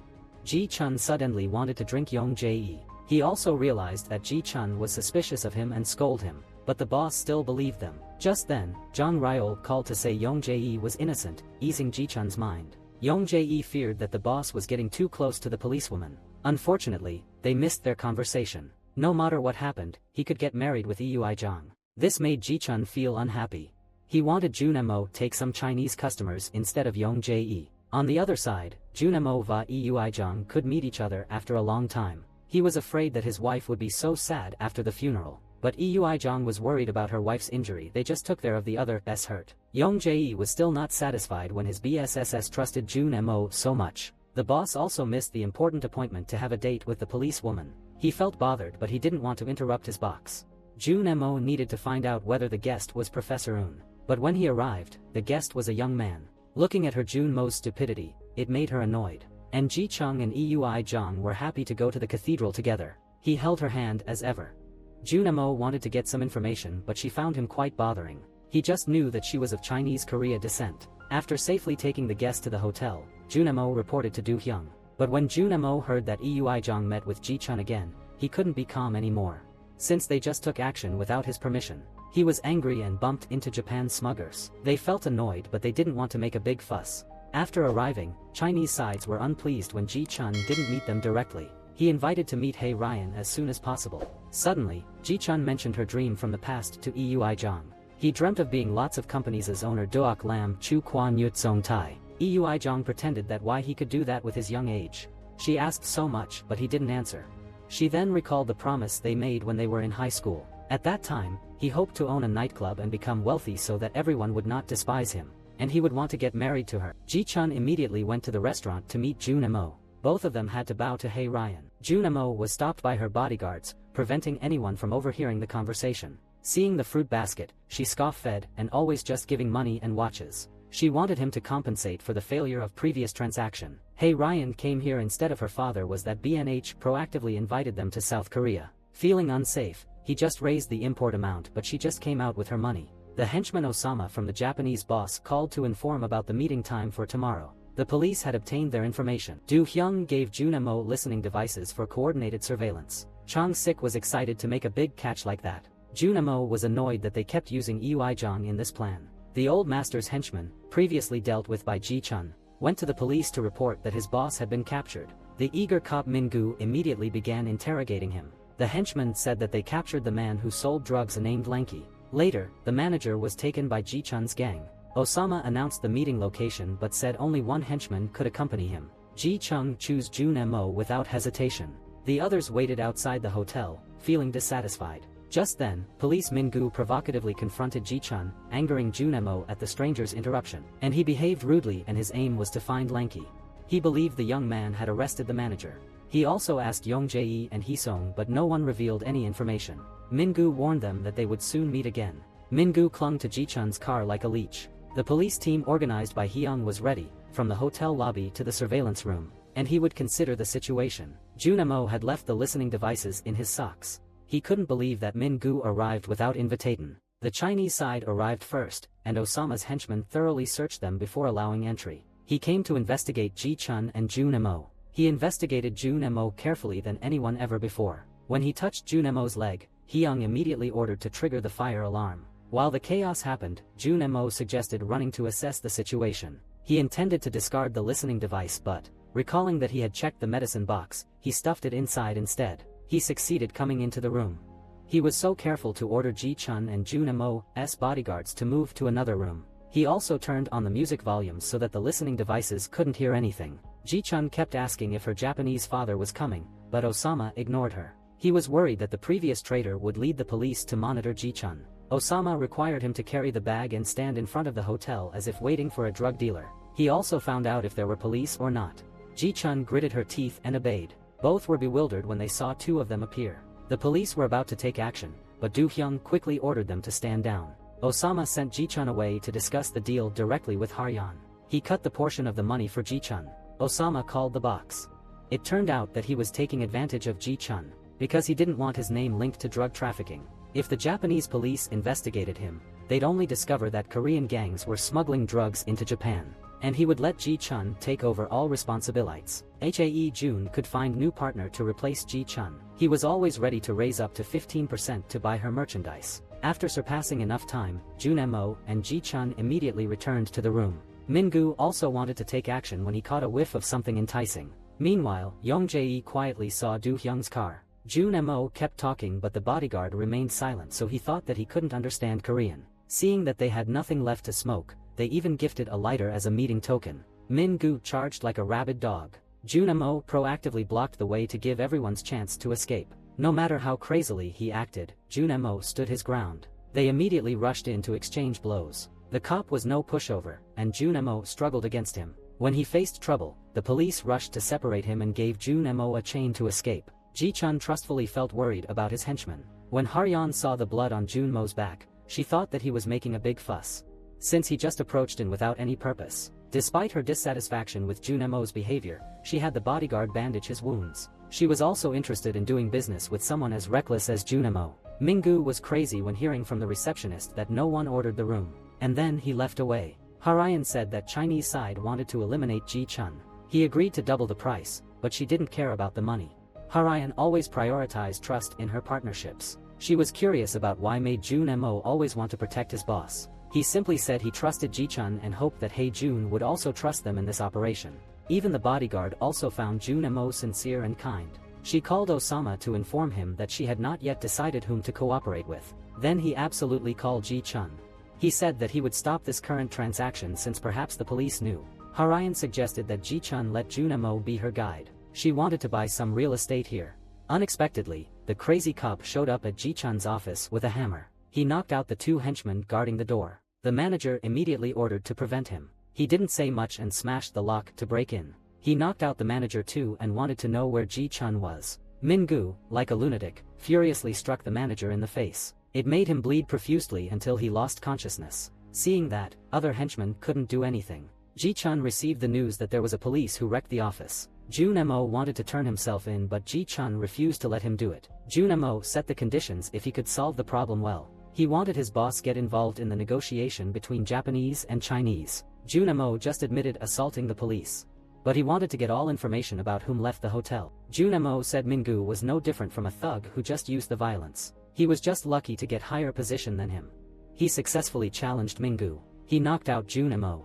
Ji-chun suddenly wanted to drink Yong Jae. He also realized that Ji-chun was suspicious of him and scolded him, but the boss still believed them. Just then, Jang Ryol called to say Yong Jae was innocent, easing Ji-chun's mind. Yong Jae feared that the boss was getting too close to the policewoman. Unfortunately, they missed their conversation. No matter what happened, he could get married with Eui-jong. This made Ji-chun feel unhappy. He wanted Jun Mo take some Chinese customers instead of Yong Jae. On the other side, Jun Mo và Eui-jong could meet each other after a long time. He was afraid that his wife would be so sad after the funeral. But Eui-jong was worried about her wife's injury. They just took care of the other's hurt. Yong Jae was still not satisfied when his BSSS trusted Jun Mo so much. The boss also missed the important appointment to have a date with the policewoman. He felt bothered, but he didn't want to interrupt his boss. Jun Mo needed to find out whether the guest was Professor Un. But when he arrived, the guest was a young man. Looking at her Jun Mo's stupidity, it made her annoyed. And Ji-chung and Eui-jong were happy to go to the cathedral together. He held her hand as ever. Jun Mo wanted to get some information, but she found him quite bothering. He just knew that she was of Chinese Korea descent. After safely taking the guest to the hotel, Jun Mo reported to Do-hyung. But when Jun Mo heard that Eui-jong met with Ji-chun again, he couldn't be calm anymore. Since they just took action without his permission, he was angry and bumped into Japan's smugglers. They felt annoyed, but they didn't want to make a big fuss. After arriving, Chinese sides were unpleased when Ji-chun didn't meet them directly. He invited to meet Hei Ryan as soon as possible. Suddenly, Ji-chun mentioned her dream from the past to Eui-jong. He dreamt of being lots of companies as owner Doak Lam Chu Quan Yut Song Tai. Eui-jong pretended that why he could do that with his young age. She asked so much, but he didn't answer. She then recalled the promise they made when they were in high school. At that time, he hoped to own a nightclub and become wealthy so that everyone would not despise him, and he would want to get married to her. Ji-chun immediately went to the restaurant to meet Jun Mo. Both of them had to bow to Hei Ryan. Jun Mo was stopped by her bodyguards, preventing anyone from overhearing the conversation. Seeing the fruit basket, she scoff-fed and always just giving money and watches. She wanted him to compensate for the failure of previous transaction. Hei Ryan came here instead of her father was that BNH proactively invited them to South Korea. Feeling unsafe, he just raised the import amount, but she just came out with her money. The henchman Osama from the Japanese boss called to inform about the meeting time for tomorrow. The police had obtained their information. Do-hyung gave Jun Mo listening devices for coordinated surveillance. Chang Sik was excited to make a big catch like that. Jun Mo was annoyed that they kept using Eui-jong in this plan. The old master's henchman, previously dealt with by Ji-chun, went to the police to report that his boss had been captured. The eager cop Min-gu immediately began interrogating him. The henchman said that they captured the man who sold drugs named Lanky. Later, the manager was taken by Ji-chun's gang. Osama announced the meeting location but said only one henchman could accompany him. Ji-chung chose Jun Mo without hesitation. The others waited outside the hotel, feeling dissatisfied. Just then, police Min-gu provocatively confronted Ji-chun, angering Jun Mo at the stranger's interruption. And he behaved rudely, and his aim was to find Lanky. He believed the young man had arrested the manager. He also asked Yong Jae and Hee-sung, but no one revealed any information. Min-gu warned them that they would soon meet again. Min-gu clung to Ji-chun's car like a leech. The police team organized by Hee-young was ready, from the hotel lobby to the surveillance room, and he would consider the situation. Jun Mo had left the listening devices in his socks. He couldn't believe that Min-gu arrived without invitation. The Chinese side arrived first, and Osama's henchmen thoroughly searched them before allowing entry. He came to investigate Ji-chun and Jun Mo. He investigated Jun Mo carefully than anyone ever before. When he touched Jun Mo's leg, Hee-young immediately ordered to trigger the fire alarm. While the chaos happened, Jun Mo suggested running to assess the situation. He intended to discard the listening device, but, recalling that he had checked the medicine box, he stuffed it inside instead. He succeeded coming into the room. He was so careful to order Ji-chun and Jun Mo's bodyguards to move to another room. He also turned on the music volumes so that the listening devices couldn't hear anything. Ji-chun kept asking if her Japanese father was coming, but Osama ignored her. He was worried that the previous traitor would lead the police to monitor Ji-chun. Osama required him to carry the bag and stand in front of the hotel as if waiting for a drug dealer. He also found out if there were police or not. Ji-chun gritted her teeth and obeyed. Both were bewildered when they saw two of them appear. The police were about to take action, but Do-hyung quickly ordered them to stand down. Osama sent Ji-chun away to discuss the deal directly with Haryan. He cut the portion of the money for Ji-chun. Osama called the box. It turned out that he was taking advantage of Ji-chun, because he didn't want his name linked to drug trafficking. If the Japanese police investigated him, they'd only discover that Korean gangs were smuggling drugs into Japan, and he would let Ji-chun take over all responsibilities. Hae Jun could find new partner to replace Ji-chun. He was always ready to raise up to 15% to buy her merchandise. After surpassing enough time, Jun Mo and Ji-chun immediately returned to the room. Min-gu also wanted to take action when he caught a whiff of something enticing. Meanwhile, Yong-jae quietly saw Do-hyung's car. Jun Mo kept talking but the bodyguard remained silent, so he thought that he couldn't understand Korean. Seeing that they had nothing left to smoke, they even gifted a lighter as a meeting token. Min-gu charged like a rabid dog. Jun Mo proactively blocked the way to give everyone's chance to escape. No matter how crazily he acted, Jun Mo stood his ground. They immediately rushed in to exchange blows. The cop was no pushover, and Jun Mo struggled against him. When he faced trouble, the police rushed to separate him and gave Jun Mo a chain to escape. Ji-chun trustfully felt worried about his henchman. When Haryan saw the blood on Jun Mo's back, she thought that he was making a big fuss, since he just approached in without any purpose. Despite her dissatisfaction with Jun Mo's behavior, she had the bodyguard bandage his wounds. She was also interested in doing business with someone as reckless as Jun Mo. Min-gu was crazy when hearing from the receptionist that no one ordered the room, and then he left away. Haryan said that Chinese side wanted to eliminate Ji-chun. He agreed to double the price, but she didn't care about the money. Haryan always prioritized trust in her partnerships. She was curious about why made Jun Mo always want to protect his boss. He simply said he trusted Ji-chun and hoped that Hae Jun would also trust them in this operation. Even the bodyguard also found Jun Mo sincere and kind. She called Osama to inform him that she had not yet decided whom to cooperate with. Then he absolutely called Ji-chun. He said that he would stop this current transaction since perhaps the police knew. Haryan suggested that Ji-chun let Jun Mo be her guide. She wanted to buy some real estate here. Unexpectedly, the crazy cop showed up at Ji-chun's office with a hammer. He knocked out the two henchmen guarding the door. The manager immediately ordered to prevent him. He didn't say much and smashed the lock to break in. He knocked out the manager too and wanted to know where Ji-chun was. Min-gu, like a lunatic, furiously struck the manager in the face. It made him bleed profusely until he lost consciousness. Seeing that, other henchmen couldn't do anything. Ji-chun received the news that there was a police who wrecked the office. Jun Mo wanted to turn himself in but Ji-chun refused to let him do it. Jun Mo set the conditions if he could solve the problem well. He wanted his boss get involved in the negotiation between Japanese and Chinese. Jun Mo just admitted assaulting the police, but he wanted to get all information about whom left the hotel. Jun Mo said Min-gu was no different from a thug who just used the violence. He was just lucky to get higher position than him. He successfully challenged Min-gu. He knocked out Jun Mo.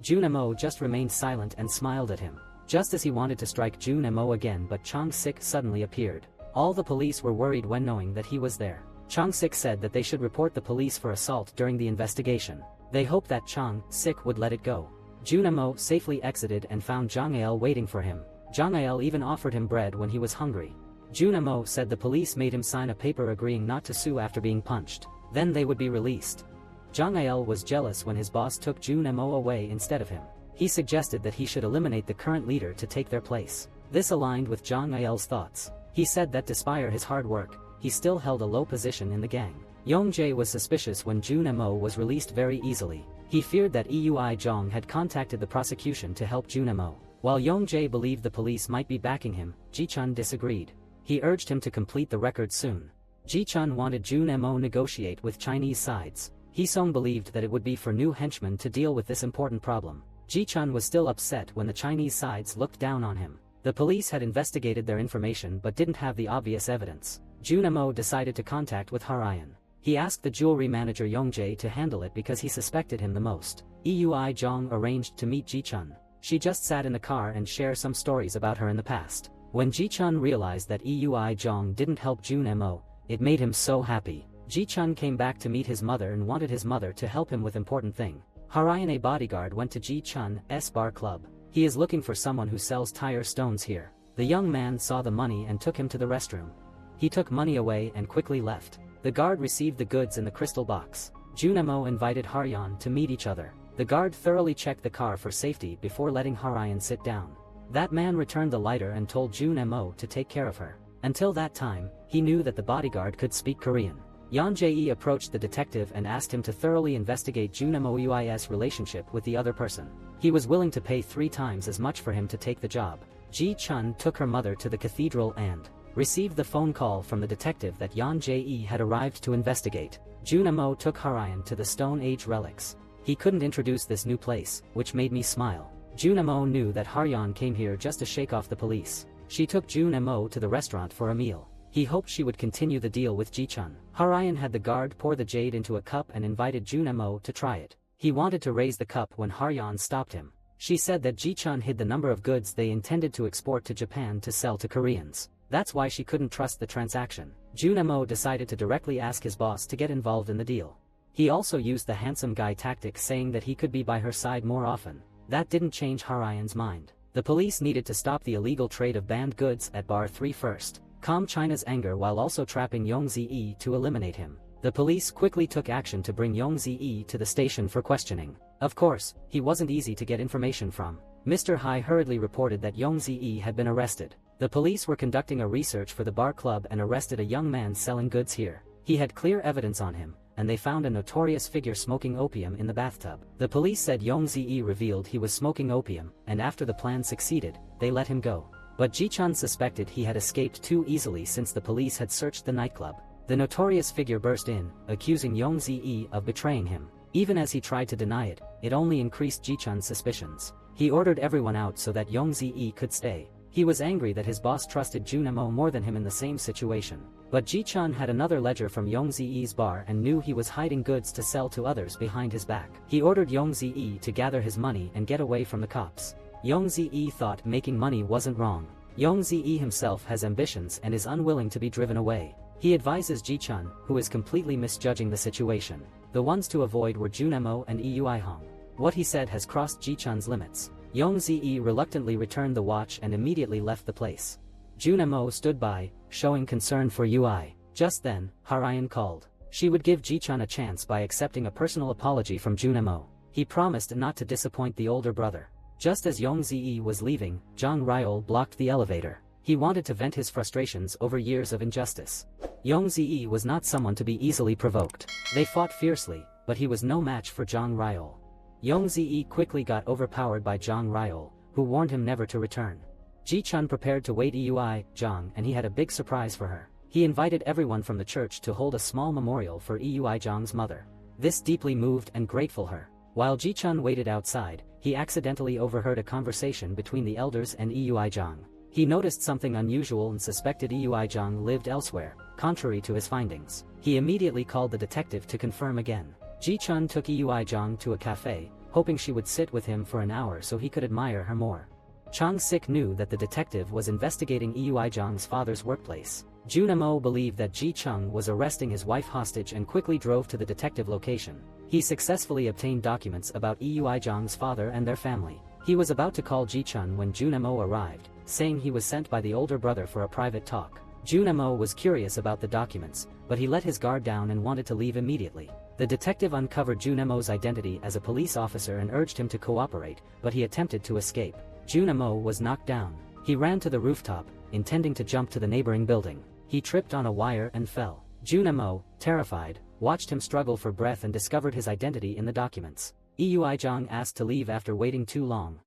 Jun Mo just remained silent and smiled at him. Just as he wanted to strike Jun Mo again, but Chong-sik suddenly appeared. All the police were worried when knowing that he was there. Chong-sik said that they should report the police for assault during the investigation. They hoped that Chong-sik would let it go. Jun Mo safely exited and found Jong-ail waiting for him. Jong-ail even offered him bread when he was hungry. Jun Mo said the police made him sign a paper agreeing not to sue after being punched. Then they would be released. Jong-ail was jealous when his boss took Jun Mo away instead of him. He suggested that he should eliminate the current leader to take their place. This aligned with Jong-ail's thoughts. He said that despite his hard work, he still held a low position in the gang. Yong-jae was suspicious when Jun Mo was released very easily. He feared that Eui Jong had contacted the prosecution to help Jun Mo. While Yong-jae believed the police might be backing him, Ji-chun disagreed. He urged him to complete the record soon. Ji-chun wanted Jun Mo negotiate with Chinese sides. Hee-sung believed that it would be for new henchmen to deal with this important problem. Ji-chun was still upset when the Chinese sides looked down on him. The police had investigated their information but didn't have the obvious evidence. Jun Mo decided to contact with Haryan. He asked the jewelry manager Yong-jae to handle it because he suspected him the most. Eui Jong arranged to meet Ji-chun. She just sat in the car and shared some stories about her in the past. When Ji-chun realized that Eui Jong didn't help Jun Mo, it made him so happy. Ji-chun came back to meet his mother and wanted his mother to help him with important thing. Harayan, a bodyguard, went to Ji-chun's bar club. He is looking for someone who sells tire stones here. The young man saw the money and took him to the restroom. He took money away and quickly left. The guard received the goods in the crystal box. Junemo invited Harayan to meet each other. The guard thoroughly checked the car for safety before letting Harayan sit down. That man returned the lighter and told Junemo to take care of her. Until that time, he knew that the bodyguard could speak Korean. Yeon Jae approached the detective and asked him to thoroughly investigate Junemo's relationship with the other person. He was willing to pay 3 times as much for him to take the job. Ji-chun took her mother to the cathedral and received the phone call from the detective that Yeon Jae had arrived to investigate. Junemo took Harayan to the Stone Age relics. He couldn't introduce this new place, which made me smile. Junemo knew that Harayan came here just to shake off the police. She took Junemo to the restaurant for a meal. He hoped she would continue the deal with Ji-chun. Harayan had the guard pour the jade into a cup and invited Junemo to try it. He wanted to raise the cup when Harayan stopped him. She said that Ji-chun hid the number of goods they intended to export to Japan to sell to Koreans. That's why she couldn't trust the transaction. Junemo decided to directly ask his boss to get involved in the deal. He also used the handsome guy tactic, saying that he could be by her side more often. That didn't change Harayan's mind. The police needed to stop the illegal trade of banned goods at Bar 3 first. Calm China's anger while also trapping Yong Zi to eliminate him. The police quickly took action to bring Yong Zi to the station for questioning. Of course, he wasn't easy to get information from. Mr. Hai hurriedly reported that Yong Zi had been arrested. The police were conducting a research for the bar club and arrested a young man selling goods here. He had clear evidence on him, and they found a notorious figure smoking opium in the bathtub. The police said Yong Zi revealed he was smoking opium, and after the plan succeeded, they let him go. But Ji-chun suspected he had escaped too easily since the police had searched the nightclub. The notorious figure burst in, accusing Yong Zi of betraying him. Even as he tried to deny it, it only increased Ji-chun's suspicions. He ordered everyone out so that Yong Zi could stay. He was angry that his boss trusted Junemo more than him in the same situation. But Ji-chun had another ledger from Yong Zi's bar and knew he was hiding goods to sell to others behind his back. He ordered Yong Zi to gather his money and get away from the cops. Yong Zi thought making money wasn't wrong. Yong Zi himself has ambitions and is unwilling to be driven away. He advises Ji-chun, who is completely misjudging the situation. The ones to avoid were Junemo and Eui-hong. What he said has crossed Ji-chun's limits. Yong Zi reluctantly returned the watch and immediately left the place. Junemo stood by, showing concern for Ui. Just then, Harayan called. She would give Ji-chun a chance by accepting a personal apology from Junemo. He promised not to disappoint the older brother. Just as Yong Zi was leaving, Zhang Ryol blocked the elevator. He wanted to vent his frustrations over years of injustice. Yong Zi was not someone to be easily provoked. They fought fiercely, but he was no match for Zhang Ryol. Yong Zi quickly got overpowered by Zhang Ryol, who warned him never to return. Ji-chun prepared to wait Eui-jong, and he had a big surprise for her. He invited everyone from the church to hold a small memorial for Eui-jong's mother. This deeply moved and grateful her. While Ji-chun waited outside, he accidentally overheard a conversation between the elders and Eui-jong. He noticed something unusual and suspected Eui-jong lived elsewhere, contrary to his findings. He immediately called the detective to confirm again. Ji-chun took Eui-jong to a cafe, hoping she would sit with him for an hour so he could admire her more. Chang-sik knew that the detective was investigating Eui-jong's father's workplace. Junemo believed that Ji-chung was arresting his wife hostage and quickly drove to the detective location. He successfully obtained documents about Eui-jong's father and their family. He was about to call Ji-chun when Junemo arrived, saying he was sent by the older brother for a private talk. Junemo was curious about the documents, but he let his guard down and wanted to leave immediately. The detective uncovered Junemo's identity as a police officer and urged him to cooperate, but he attempted to escape. Junemo was knocked down. He ran to the rooftop, intending to jump to the neighboring building. He tripped on a wire and fell. Junemo, terrified, watched him struggle for breath and discovered his identity in the documents. Eui-jong asked to leave after waiting too long.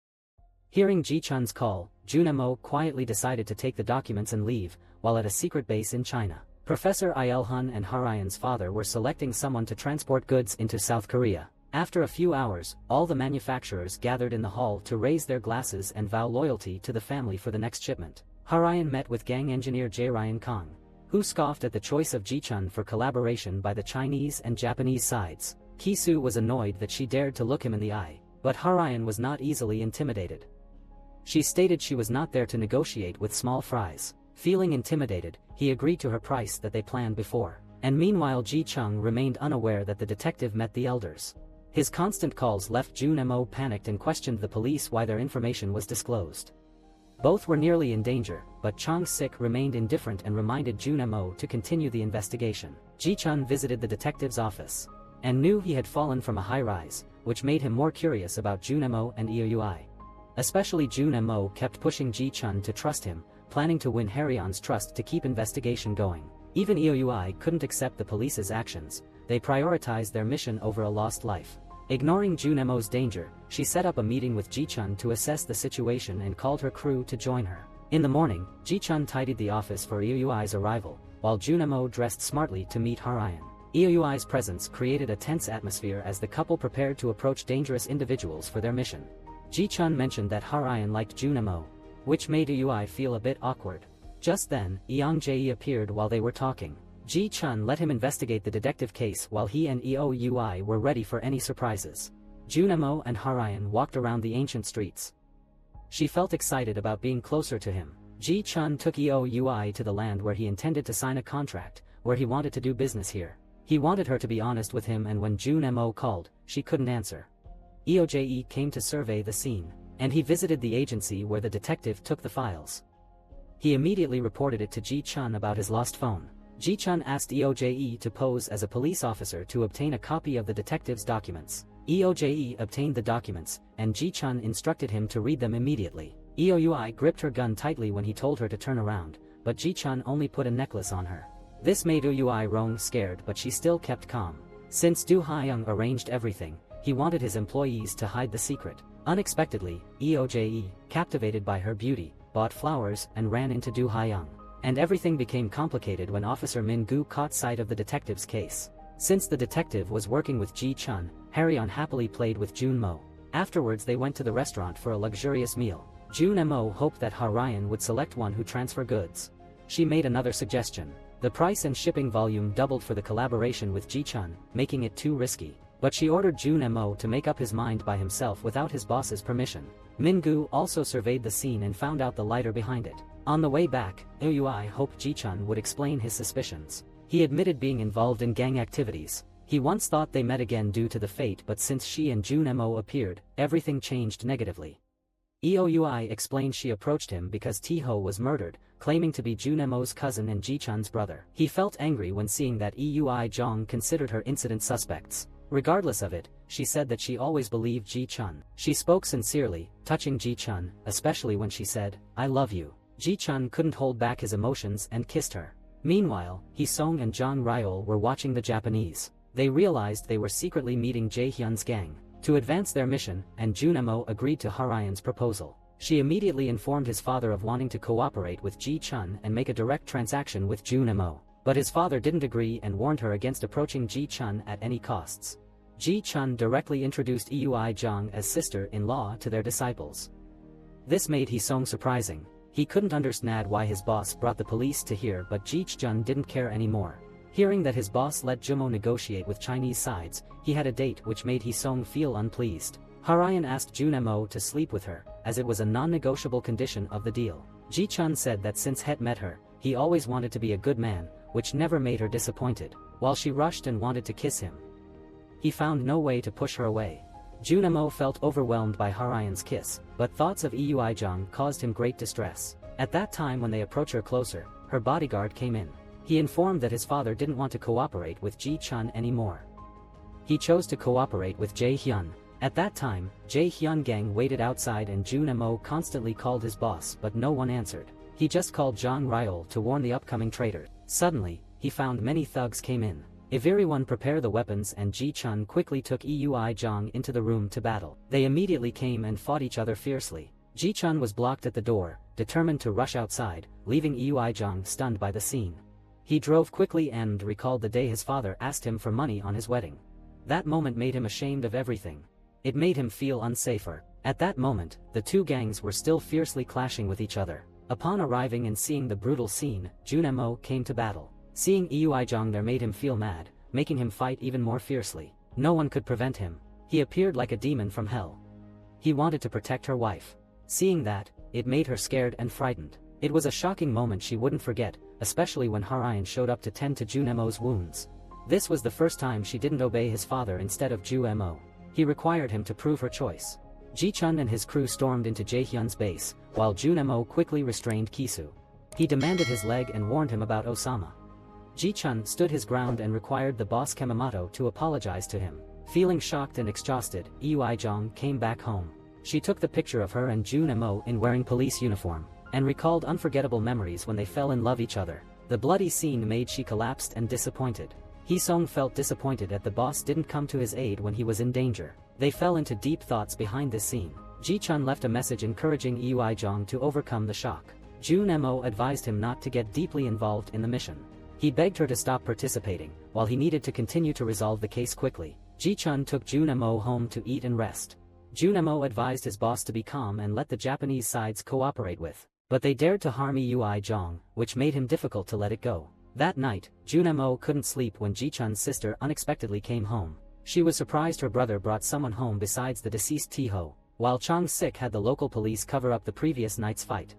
Hearing Ji-chun's call, Junemo quietly decided to take the documents and leave, while at a secret base in China. Professor Il-hun and Harayan's father were selecting someone to transport goods into South Korea. After a few hours, all the manufacturers gathered in the hall to raise their glasses and vow loyalty to the family for the next shipment. Harayan met with gang engineer Jae-ryan Kang, who scoffed at the choice of Ji-chun for collaboration by the Chinese and Japanese sides. Kisu was annoyed that she dared to look him in the eye, but Harayan was not easily intimidated. She stated she was not there to negotiate with small fries. Feeling intimidated, he agreed to her price that they planned before. And meanwhile Ji-chung remained unaware that the detective met the elders. His constant calls left Jun-mo panicked and questioned the police why their information was disclosed. Both were nearly in danger, but Chong-sik remained indifferent and reminded Jun-mo to continue the investigation. Ji-chun visited the detective's office and knew he had fallen from a high-rise, which made him more curious about Jun-mo and Eoui. Especially Jun-mo kept pushing Ji-chun to trust him, planning to win Haryeon's trust to keep investigation going. Even Eoui couldn't accept the police's actions. They prioritized their mission over a lost life. Ignoring Jun-mo's danger, she set up a meeting with Ji-chun to assess the situation and called her crew to join her. In the morning, Ji-chun tidied the office for Eouy's arrival, while Jun-mo dressed smartly to meet Haryeon. Eouy's presence created a tense atmosphere as the couple prepared to approach dangerous individuals for their mission. Ji-chun mentioned that Haryeon liked Jun-mo, which made Eoui feel a bit awkward. Just then, Eong-jae appeared while they were talking. Ji-chun let him investigate the detective case while he and Eoui were ready for any surprises. Jun-mo and Haryeon walked around the ancient streets. She felt excited about being closer to him. Ji-chun took Eoui to the land where he intended to sign a contract, where he wanted to do business here. He wanted her to be honest with him, and when Jun-mo called, she couldn't answer. Eojae came to survey the scene, and he visited the agency where the detective took the files. He immediately reported it to Ji-chun about his lost phone. Ji-chun asked Eojae to pose as a police officer to obtain a copy of the detective's documents. Eojae obtained the documents, and Ji-chun instructed him to read them immediately. Eoui gripped her gun tightly when he told her to turn around, but Ji-chun only put a necklace on her. This made Eoui scared, but she still kept calm. Since Do Ha-young arranged everything, he wanted his employees to hide the secret. Unexpectedly, Eojae, captivated by her beauty, bought flowers and ran into Do Ha-young. And everything became complicated when Officer Min-gu caught sight of the detective's case. Since the detective was working with Ji-chun, Haryeon happily played with Jun-mo. Afterwards they went to the restaurant for a luxurious meal. Jun-mo hoped that Haryeon would select one who transfer goods. She made another suggestion. The price and shipping volume doubled for the collaboration with Ji-chun, making it too risky. But she ordered Jun-mo to make up his mind by himself without his boss's permission. Min-gu also surveyed the scene and found out the lighter behind it. On the way back, Eoui hoped Ji-chun would explain his suspicions. He admitted being involved in gang activities. He once thought they met again due to the fate, but since she and Jun-mo appeared, everything changed negatively. Eoui explained she approached him because Taeho was murdered, claiming to be Jun-mo's cousin and Ji-chun's brother. He felt angry when seeing that Eui-jong considered her incident suspects. Regardless of it, she said that she always believed Ji-chun. She spoke sincerely, touching Ji-chun, especially when she said, "I love you." Ji-chun couldn't hold back his emotions and kissed her. Meanwhile, Hee-sung and Jang Ryol were watching the Japanese. They realized they were secretly meeting Jae-hyun's gang to advance their mission, and Jun-mo agreed to Haryeon's proposal. She immediately informed his father of wanting to cooperate with Ji-chun and make a direct transaction with Jun-mo. But his father didn't agree and warned her against approaching Ji-chun at any costs. Ji-chun directly introduced Eui-jong as sister-in-law to their disciples. This made Hee-sung surprising. He couldn't understand why his boss brought the police to here, but Ji-chun didn't care anymore. Hearing that his boss let Jun-mo negotiate with Chinese sides, he had a date, which made Hee-sung feel unpleased. Haryeon asked Jun-mo to sleep with her, as it was a non-negotiable condition of the deal. Ji-chun said that since Het met her, he always wanted to be a good man, which never made her disappointed. While she rushed and wanted to kiss him, he found no way to push her away. Jun-mo felt overwhelmed by Haryeon's kiss, but thoughts of Eui-jong caused him great distress. At that time, when they approached her closer, her bodyguard came in. He informed that his father didn't want to cooperate with Ji-chun anymore. He chose to cooperate with Jae-hyun. At that time, Jae-hyun gang waited outside and Jun-mo constantly called his boss, but no one answered. He just called Jang Ryol to warn the upcoming traitor. Suddenly, he found many thugs came in. Everyone prepared the weapons and Ji-chun quickly took Eui-jong into the room to battle. They immediately came and fought each other fiercely. Ji-chun was blocked at the door, determined to rush outside, leaving Eui-jong stunned by the scene. He drove quickly and recalled the day his father asked him for money on his wedding. That moment made him ashamed of everything. It made him feel unsafer. At that moment, the two gangs were still fiercely clashing with each other. Upon arriving and seeing the brutal scene, Jun-mo came to battle. Seeing Eui-jong there made him feel mad, making him fight even more fiercely. No one could prevent him. He appeared like a demon from hell. He wanted to protect her wife. Seeing that, it made her scared and frightened. It was a shocking moment she wouldn't forget, especially when Harayan showed up to tend to Jun Mo's wounds. This was the first time she didn't obey his father instead of Ju Mo. He required him to prove her choice. Ji-chun and his crew stormed into Jae-hyun's base, while Jun Mo quickly restrained Kisu. He demanded his leg and warned him about Osama. Ji-chun stood his ground and required the boss Kamimato to apologize to him. Feeling shocked and exhausted, Yu-jong came back home. She took the picture of her and Jun Mo in wearing police uniform, and recalled unforgettable memories when they fell in love each other. The bloody scene made she collapsed and disappointed. Hee-sung felt disappointed that the boss didn't come to his aid when he was in danger. They fell into deep thoughts behind this scene. Ji-chun left a message encouraging Yu-jong to overcome the shock. Jun Mo advised him not to get deeply involved in the mission. He begged her to stop participating, while he needed to continue to resolve the case quickly. Ji-chun took Jun Mo home to eat and rest. Jun Mo advised his boss to be calm and let the Japanese sides cooperate with. But they dared to harm Yu-jong, which made him difficult to let it go. That night, Jun Mo couldn't sleep when Ji-chun's sister unexpectedly came home. She was surprised her brother brought someone home besides the deceased Tae-ho, while Chong-sik had the local police cover up the previous night's fight.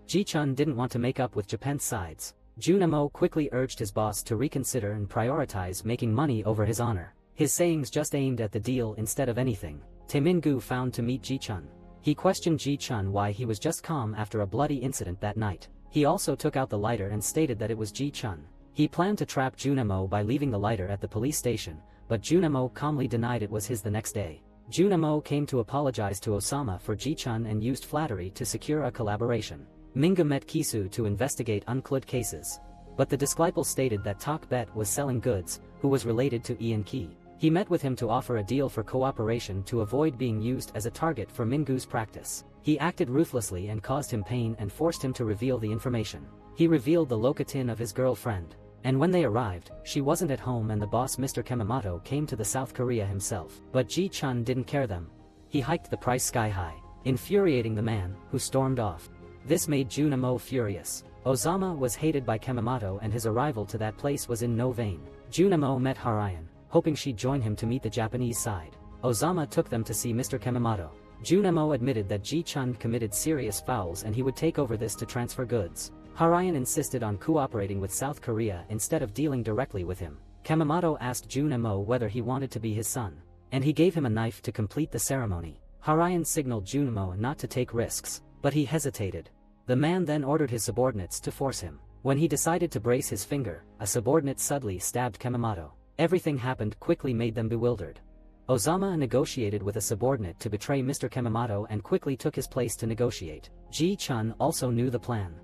Ji-chun didn't want to make up with Japan's sides. Jun Mo quickly urged his boss to reconsider and prioritize making money over his honor. His sayings just aimed at the deal instead of anything. Tae-min-gu found to meet Ji-chun. He questioned Ji-chun why he was just calm after a bloody incident that night. He also took out the lighter and stated that it was Ji-chun. He planned to trap Jun Mo by leaving the lighter at the police station, but Jun Mo calmly denied it was his the next day. Jun Mo came to apologize to Osama for Ji-chun and used flattery to secure a collaboration. Minga met Kisu to investigate unclud cases. But the disciple stated that Tak Bet was selling goods, who was related to Ian Ki. He met with him to offer a deal for cooperation to avoid being used as a target for Mingu's practice. He acted ruthlessly and caused him pain and forced him to reveal the information. He revealed the location of his girlfriend. And when they arrived, she wasn't at home and the boss Mr. Kamimato came to the South Korea himself. But Ji-chun didn't care them. He hiked the price sky high, infuriating the man, who stormed off. This made Jun Mo furious. Osama was hated by Kamimato and his arrival to that place was in no vain. Jun Mo met Harayan, hoping she'd join him to meet the Japanese side. Osama took them to see Mr. Kamimato. Jun Mo admitted that Ji-chun committed serious fouls and he would take over this to transfer goods. Harayan insisted on cooperating with South Korea instead of dealing directly with him. Kamimato asked Jun Mo whether he wanted to be his son, and he gave him a knife to complete the ceremony. Harayan signaled Jun Mo not to take risks, but he hesitated. The man then ordered his subordinates to force him. When he decided to brace his finger, a subordinate suddenly stabbed Kamimato. Everything happened quickly made them bewildered. Osama negotiated with a subordinate to betray Mr. Kamimato and quickly took his place to negotiate. Ji-chun also knew the plan.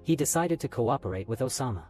He decided to cooperate with Osama.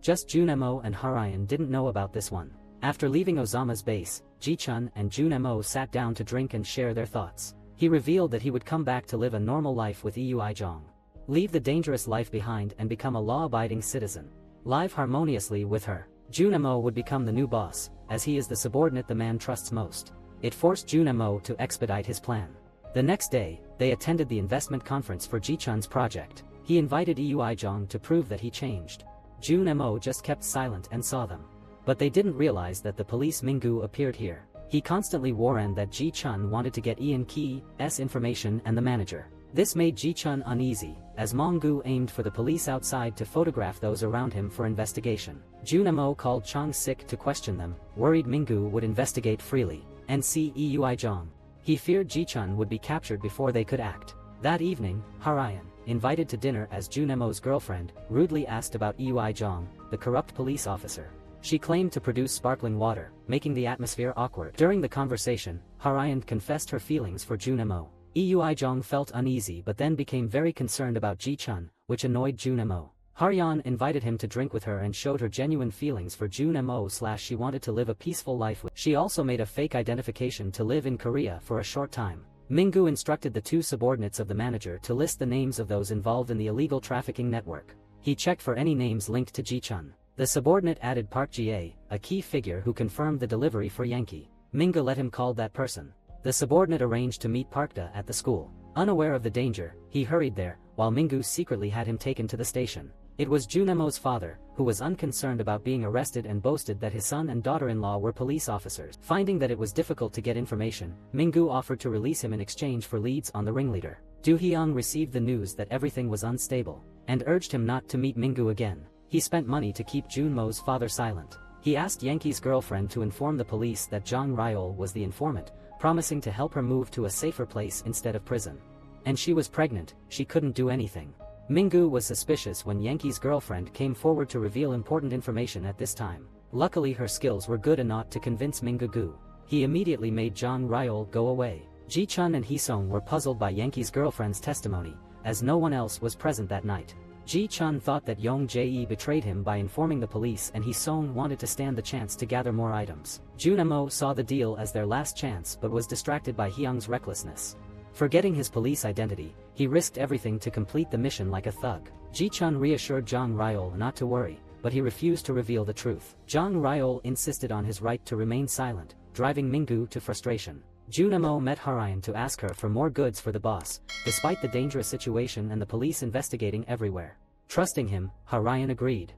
Just Jun Mo and Harayan didn't know about this one. After leaving Osama's base, Ji-chun and Jun Mo sat down to drink and share their thoughts. He revealed that he would come back to live a normal life with Yu-jong. Leave the dangerous life behind and become a law-abiding citizen. Live harmoniously with her. Jun Mo would become the new boss, as he is the subordinate the man trusts most. It forced Jun Mo to expedite his plan. The next day, they attended the investment conference for Ji-chun's project. He invited Yu-jong to prove that he changed. Jun Mo just kept silent and saw them. But they didn't realize that the police Mingu appeared here. He constantly warned that Ji-chun wanted to get Ian Ki's information and the manager. This made Ji-chun uneasy, as Mongu aimed for the police outside to photograph those around him for investigation. Jun Mo called Chong-sik to question them, worried Mingu would investigate freely, and see Yu-jong. He feared Ji-chun would be captured before they could act. That evening, Harayan, invited to dinner as Jun Mo's girlfriend, rudely asked about Yu-jong, the corrupt police officer. She claimed to produce sparkling water, making the atmosphere awkward. During the conversation, Harayan confessed her feelings for Jun Mo. Yu-jong felt uneasy but then became very concerned about Ji-chun, which annoyed Jun Mo. Harayan invited him to drink with her and showed her genuine feelings for Jun Mo. She wanted to live a peaceful life with. She also made a fake identification to live in Korea for a short time. Mingu instructed the two subordinates of the manager to list the names of those involved in the illegal trafficking network. He checked for any names linked to Ji-chun. The subordinate added Park Ji-ae, a key figure who confirmed the delivery for Yankee. Mingu let him call that person. The subordinate arranged to meet Park-da at the school. Unaware of the danger, he hurried there, while Mingu secretly had him taken to the station. It was Jun Mo's father, who was unconcerned about being arrested and boasted that his son and daughter-in-law were police officers. Finding that it was difficult to get information, Mingu offered to release him in exchange for leads on the ringleader. Du Hyung received the news that everything was unstable, and urged him not to meet Minggu again. He spent money to keep Junmo's father silent. He asked Yankee's girlfriend to inform the police that Jang Ryol was the informant, promising to help her move to a safer place instead of prison. And she was pregnant, she couldn't do anything. Minggu was suspicious when Yankee's girlfriend came forward to reveal important information at this time. Luckily her skills were good enough to convince Minggu. He immediately made Jang Ryol go away. Ji-chun and Hee-sung were puzzled by Yankee's girlfriend's testimony, as no one else was present that night. Ji-chun thought that Yong Jae betrayed him by informing the police, and Hee-sung wanted to stand the chance to gather more items. Junmo saw the deal as their last chance but was distracted by Hyung's recklessness. Forgetting his police identity, he risked everything to complete the mission like a thug. Ji-chun reassured Jang Ryol not to worry, but he refused to reveal the truth. Jang Ryol insisted on his right to remain silent, driving Minggu to frustration. Junmo met Harayan to ask her for more goods for the boss, despite the dangerous situation and the police investigating everywhere. Trusting him, Harayan agreed.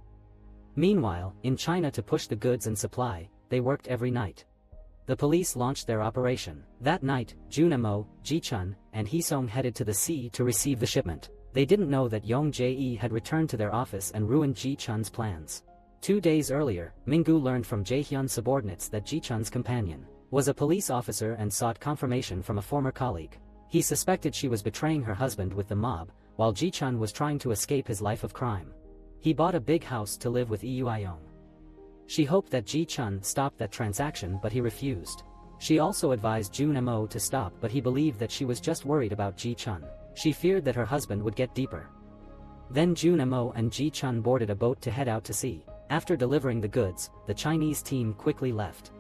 Meanwhile, in China, to push the goods and supply, they worked every night. The police launched their operation. That night, Junmo, Ji-chun, and Hee-sung headed to the sea to receive the shipment. They didn't know that Yong Jae had returned to their office and ruined Ji-chun's plans. 2 days earlier, Minggu learned from Jae-hyun's subordinates that Ji-chun's companion was a police officer and sought confirmation from a former colleague. He suspected she was betraying her husband with the mob, while Ji-chun was trying to escape his life of crime. He bought a big house to live with Euyong. She hoped that Ji-chun stopped that transaction, but he refused. She also advised Junmo to stop, but he believed that she was just worried about Ji-chun. She feared that her husband would get deeper. Then Junmo and Ji-chun boarded a boat to head out to sea. After delivering the goods, the Chinese team quickly left.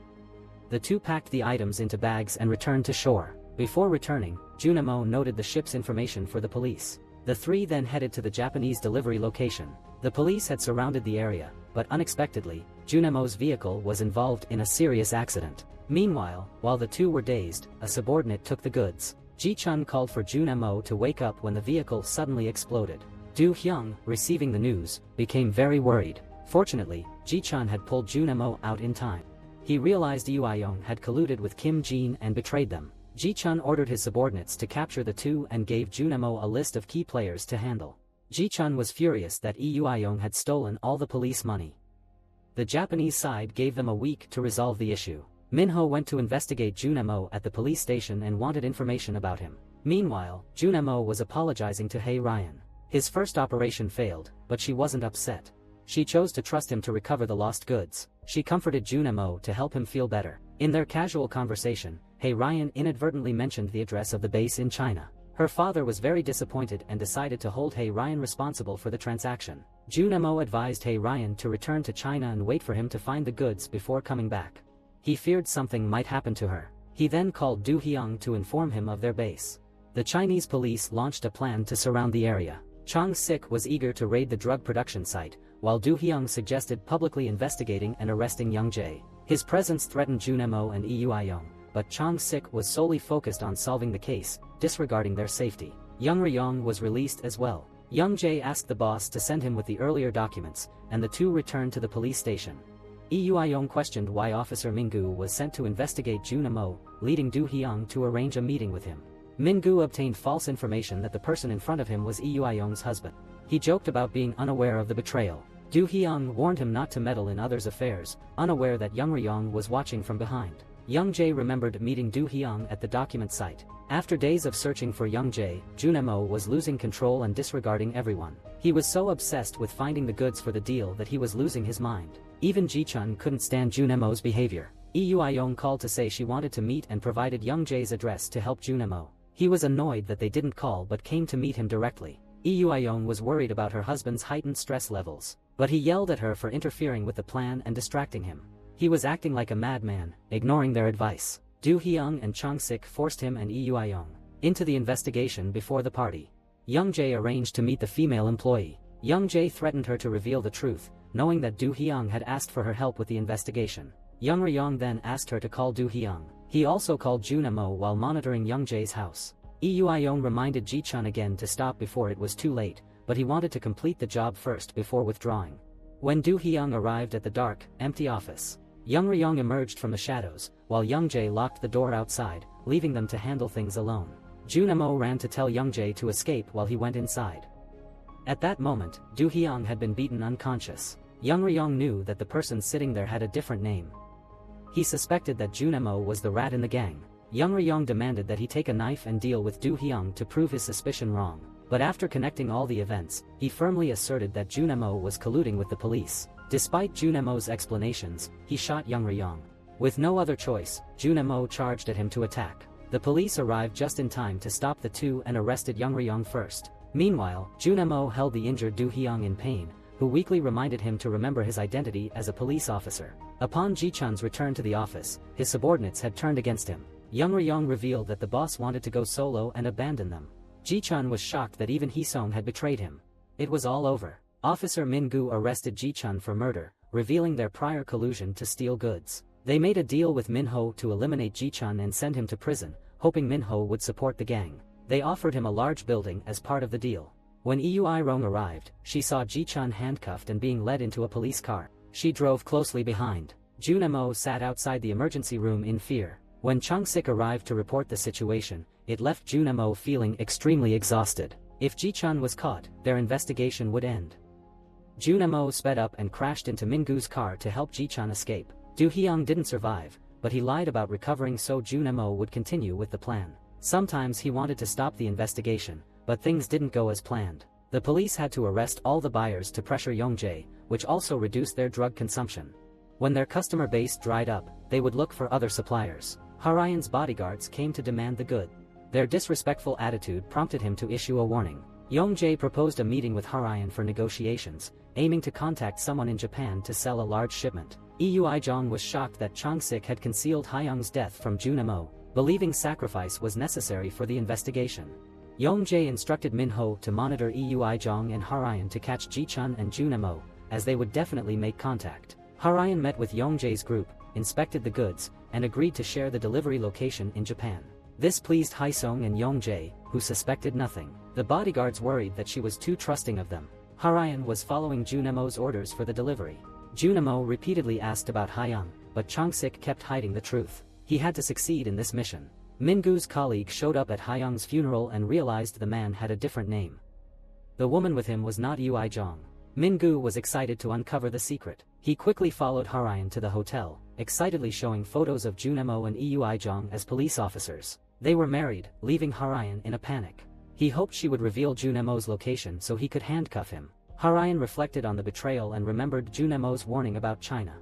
The two packed the items into bags and returned to shore. Before returning, Junmo noted the ship's information for the police. The three then headed to the Japanese delivery location. The police had surrounded the area, but unexpectedly, Junmo's vehicle was involved in a serious accident. Meanwhile, while the two were dazed, a subordinate took the goods. Ji-chun called for Junmo to wake up when the vehicle suddenly exploded. Du Hyung, receiving the news, became very worried. Fortunately, Ji-chun had pulled Junmo out in time. He realized Euyong had colluded with Kim Jin and betrayed them. Ji-chun ordered his subordinates to capture the two and gave Junmo a list of key players to handle. Ji-chun was furious that Euyong had stolen all the police money. The Japanese side gave them a week to resolve the issue. Minho went to investigate Junmo at the police station and wanted information about him. Meanwhile, Junmo was apologizing to Hae Ryan. His first operation failed, but she wasn't upset. She chose to trust him to recover the lost goods. She comforted Junmo to help him feel better. In their casual conversation, Hae Ryan inadvertently mentioned the address of the base in China. Her father was very disappointed and decided to hold Hae Ryan responsible for the transaction. Junmo advised Hae Ryan to return to China and wait for him to find the goods before coming back. He feared something might happen to her. He then called Du Hyung to inform him of their base. The Chinese police launched a plan to surround the area. Chang Sik was eager to raid the drug production site, while Du Hyung suggested publicly investigating and arresting Young Jae. His presence threatened Junmo and Euyong, but Chang Sik was solely focused on solving the case, disregarding their safety. Young Ryong was released as well. Young Jae asked the boss to send him with the earlier documents, and the two returned to the police station. Euyong questioned why Officer Minggu was sent to investigate Junmo, leading Du Hyung to arrange a meeting with him. Minggu obtained false information that the person in front of him was Euyong's husband. He joked about being unaware of the betrayal. Du Hyung warned him not to meddle in others' affairs, unaware that Young Ryong was watching from behind. Young Jae remembered meeting Du Hyung at the document site. After days of searching for Young Jae, Junmo was losing control and disregarding everyone. He was so obsessed with finding the goods for the deal that he was losing his mind. Even Ji-chun couldn't stand Junmo's behavior. Euyong called to say she wanted to meet and provided Young Jae's address to help Junmo. He was annoyed that they didn't call but came to meet him directly. Euyong was worried about her husband's heightened stress levels, but he yelled at her for interfering with the plan and distracting him. He was acting like a madman, ignoring their advice. Du Hyung and Chang Sik forced him and Euyong into the investigation before the party. Young Jae arranged to meet the female employee. Young Jae threatened her to reveal the truth, knowing that Du Hyung had asked for her help with the investigation. Young Ryong then asked her to call Du Hyung. He also called Junmo while monitoring Young Jae's house. Euyong reminded Ji-chun again to stop before it was too late, but he wanted to complete the job first before withdrawing. When Du Hyung arrived at the dark, empty office, Young Ryong emerged from the shadows, while Young Jae locked the door outside, leaving them to handle things alone. Junimo ran to tell Youngjae to escape while he went inside. At that moment, Do Hyung had been beaten unconscious. Young Ryong knew that the person sitting there had a different name. He suspected that Junimo was the rat in the gang. Young Ryong demanded that he take a knife and deal with Do Hyung to prove his suspicion wrong. But after connecting all the events, he firmly asserted that Junimo was colluding with the police. Despite Junimo's explanations, he shot Young Ryong. With no other choice, Junimo charged at him to attack. The police arrived just in time to stop the two and arrested Young Ryong first. Meanwhile, Junimo held the injured Do Hyung in pain, who weakly reminded him to remember his identity as a police officer. Upon Ji-chun's return to the office, his subordinates had turned against him. Young Ryong revealed that the boss wanted to go solo and abandon them. Ji-chun was shocked that even Hee-sung had betrayed him. It was all over. Officer Min-gu arrested Ji-chun for murder, revealing their prior collusion to steal goods. They made a deal with Min-ho to eliminate Ji-chun and send him to prison, hoping Min-ho would support the gang. They offered him a large building as part of the deal. When Eui-rong arrived, she saw Ji-chun handcuffed and being led into a police car. She drove closely behind. Junimo sat outside the emergency room in fear. When Chung-sik arrived to report the situation, it left Junimo feeling extremely exhausted. If Ji-chun was caught, their investigation would end. Junimo sped up and crashed into Min-gu's car to help Ji-chun escape. Do Hyung didn't survive, but he lied about recovering so Junimo would continue with the plan. Sometimes he wanted to stop the investigation, but things didn't go as planned. The police had to arrest all the buyers to pressure Youngjae, which also reduced their drug consumption. When their customer base dried up, they would look for other suppliers. Harayan's bodyguards came to demand the good. Their disrespectful attitude prompted him to issue a warning. Youngjae proposed a meeting with Harayan for negotiations, aiming to contact someone in Japan to sell a large shipment. Eui-jong was shocked that Chung-sik had concealed Hyung's death from Junimo, believing sacrifice was necessary for the investigation. Youngjae instructed Min-ho to monitor Eui-jong and Harayan to catch Ji-chun and Junimo, as they would definitely make contact. Harayan met with Youngjae's group, inspected the goods, and agreed to share the delivery location in Japan. This pleased Haesung and Youngjae, who suspected nothing. The bodyguards worried that she was too trusting of them. Harayan was following Junimo's orders for the delivery. Junimo repeatedly asked about Hyung, but Chung-sik kept hiding the truth. He had to succeed in this mission. Min-gu's colleague showed up at Hyung's funeral and realized the man had a different name. The woman with him was not Eui-jong. Min-gu was excited to uncover the secret. He quickly followed Harayan to the hotel, excitedly showing photos of Junimo and Eui-jong as police officers. They were married, leaving Harayan in a panic. He hoped she would reveal Junimo's location so he could handcuff him. Harayan reflected on the betrayal and remembered Junimo's warning about China.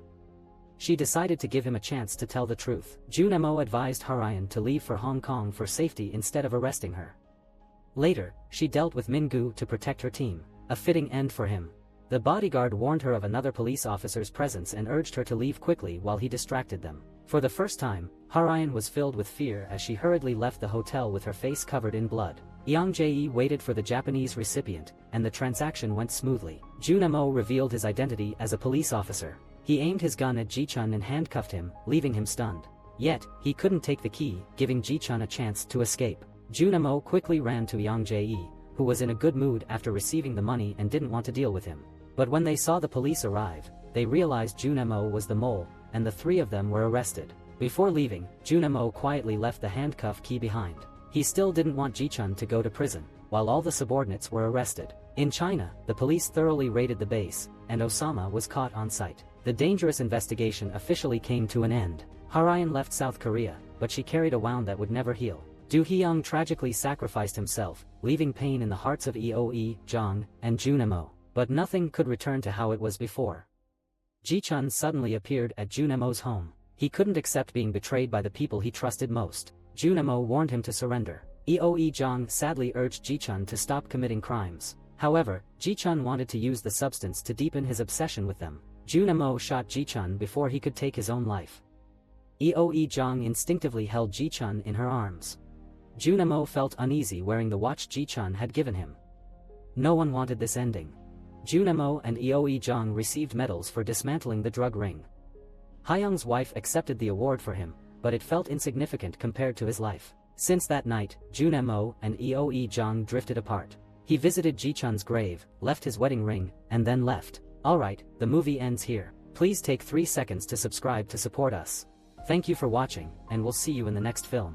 She decided to give him a chance to tell the truth. Junimo advised Harayan to leave for Hong Kong for safety instead of arresting her. Later, she dealt with Min-gu to protect her team, a fitting end for him. The bodyguard warned her of another police officer's presence and urged her to leave quickly while he distracted them. For the first time, Harayan was filled with fear as she hurriedly left the hotel with her face covered in blood. Yang Jae waited for the Japanese recipient, and the transaction went smoothly. Junimo revealed his identity as a police officer. He aimed his gun at Ji-chun and handcuffed him, leaving him stunned. Yet, he couldn't take the key, giving Ji-chun a chance to escape. Junimo quickly ran to Yang Jae, who was in a good mood after receiving the money and didn't want to deal with him. But when they saw the police arrive, they realized Junimo was the mole, and the three of them were arrested. Before leaving, Junimo quietly left the handcuff key behind. He still didn't want Ji-chun to go to prison, while all the subordinates were arrested. In China, the police thoroughly raided the base, and Osama was caught on site. The dangerous investigation officially came to an end. Harayan left South Korea, but she carried a wound that would never heal. Do Hyung tragically sacrificed himself, leaving pain in the hearts of Eoi, Jong, and Junimo. But nothing could return to how it was before. Ji-chun suddenly appeared at Junimo's home. He couldn't accept being betrayed by the people he trusted most. Junimo warned him to surrender. Eoi Jong sadly urged Ji-chun to stop committing crimes. However, Ji-chun wanted to use the substance to deepen his obsession with them. Junimo shot Ji-chun before he could take his own life. Eoi Jong instinctively held Ji-chun in her arms. Junimo felt uneasy wearing the watch Ji-chun had given him. No one wanted this ending. Junimo and Eoi Jong received medals for dismantling the drug ring. Hyung's wife accepted the award for him, but it felt insignificant compared to his life. Since that night, Junimo and Eoi Jong drifted apart. He visited Ji-chun's grave, left his wedding ring, and then left. Alright, the movie ends here. Please take 3 seconds to subscribe to support us. Thank you for watching, and we'll see you in the next film.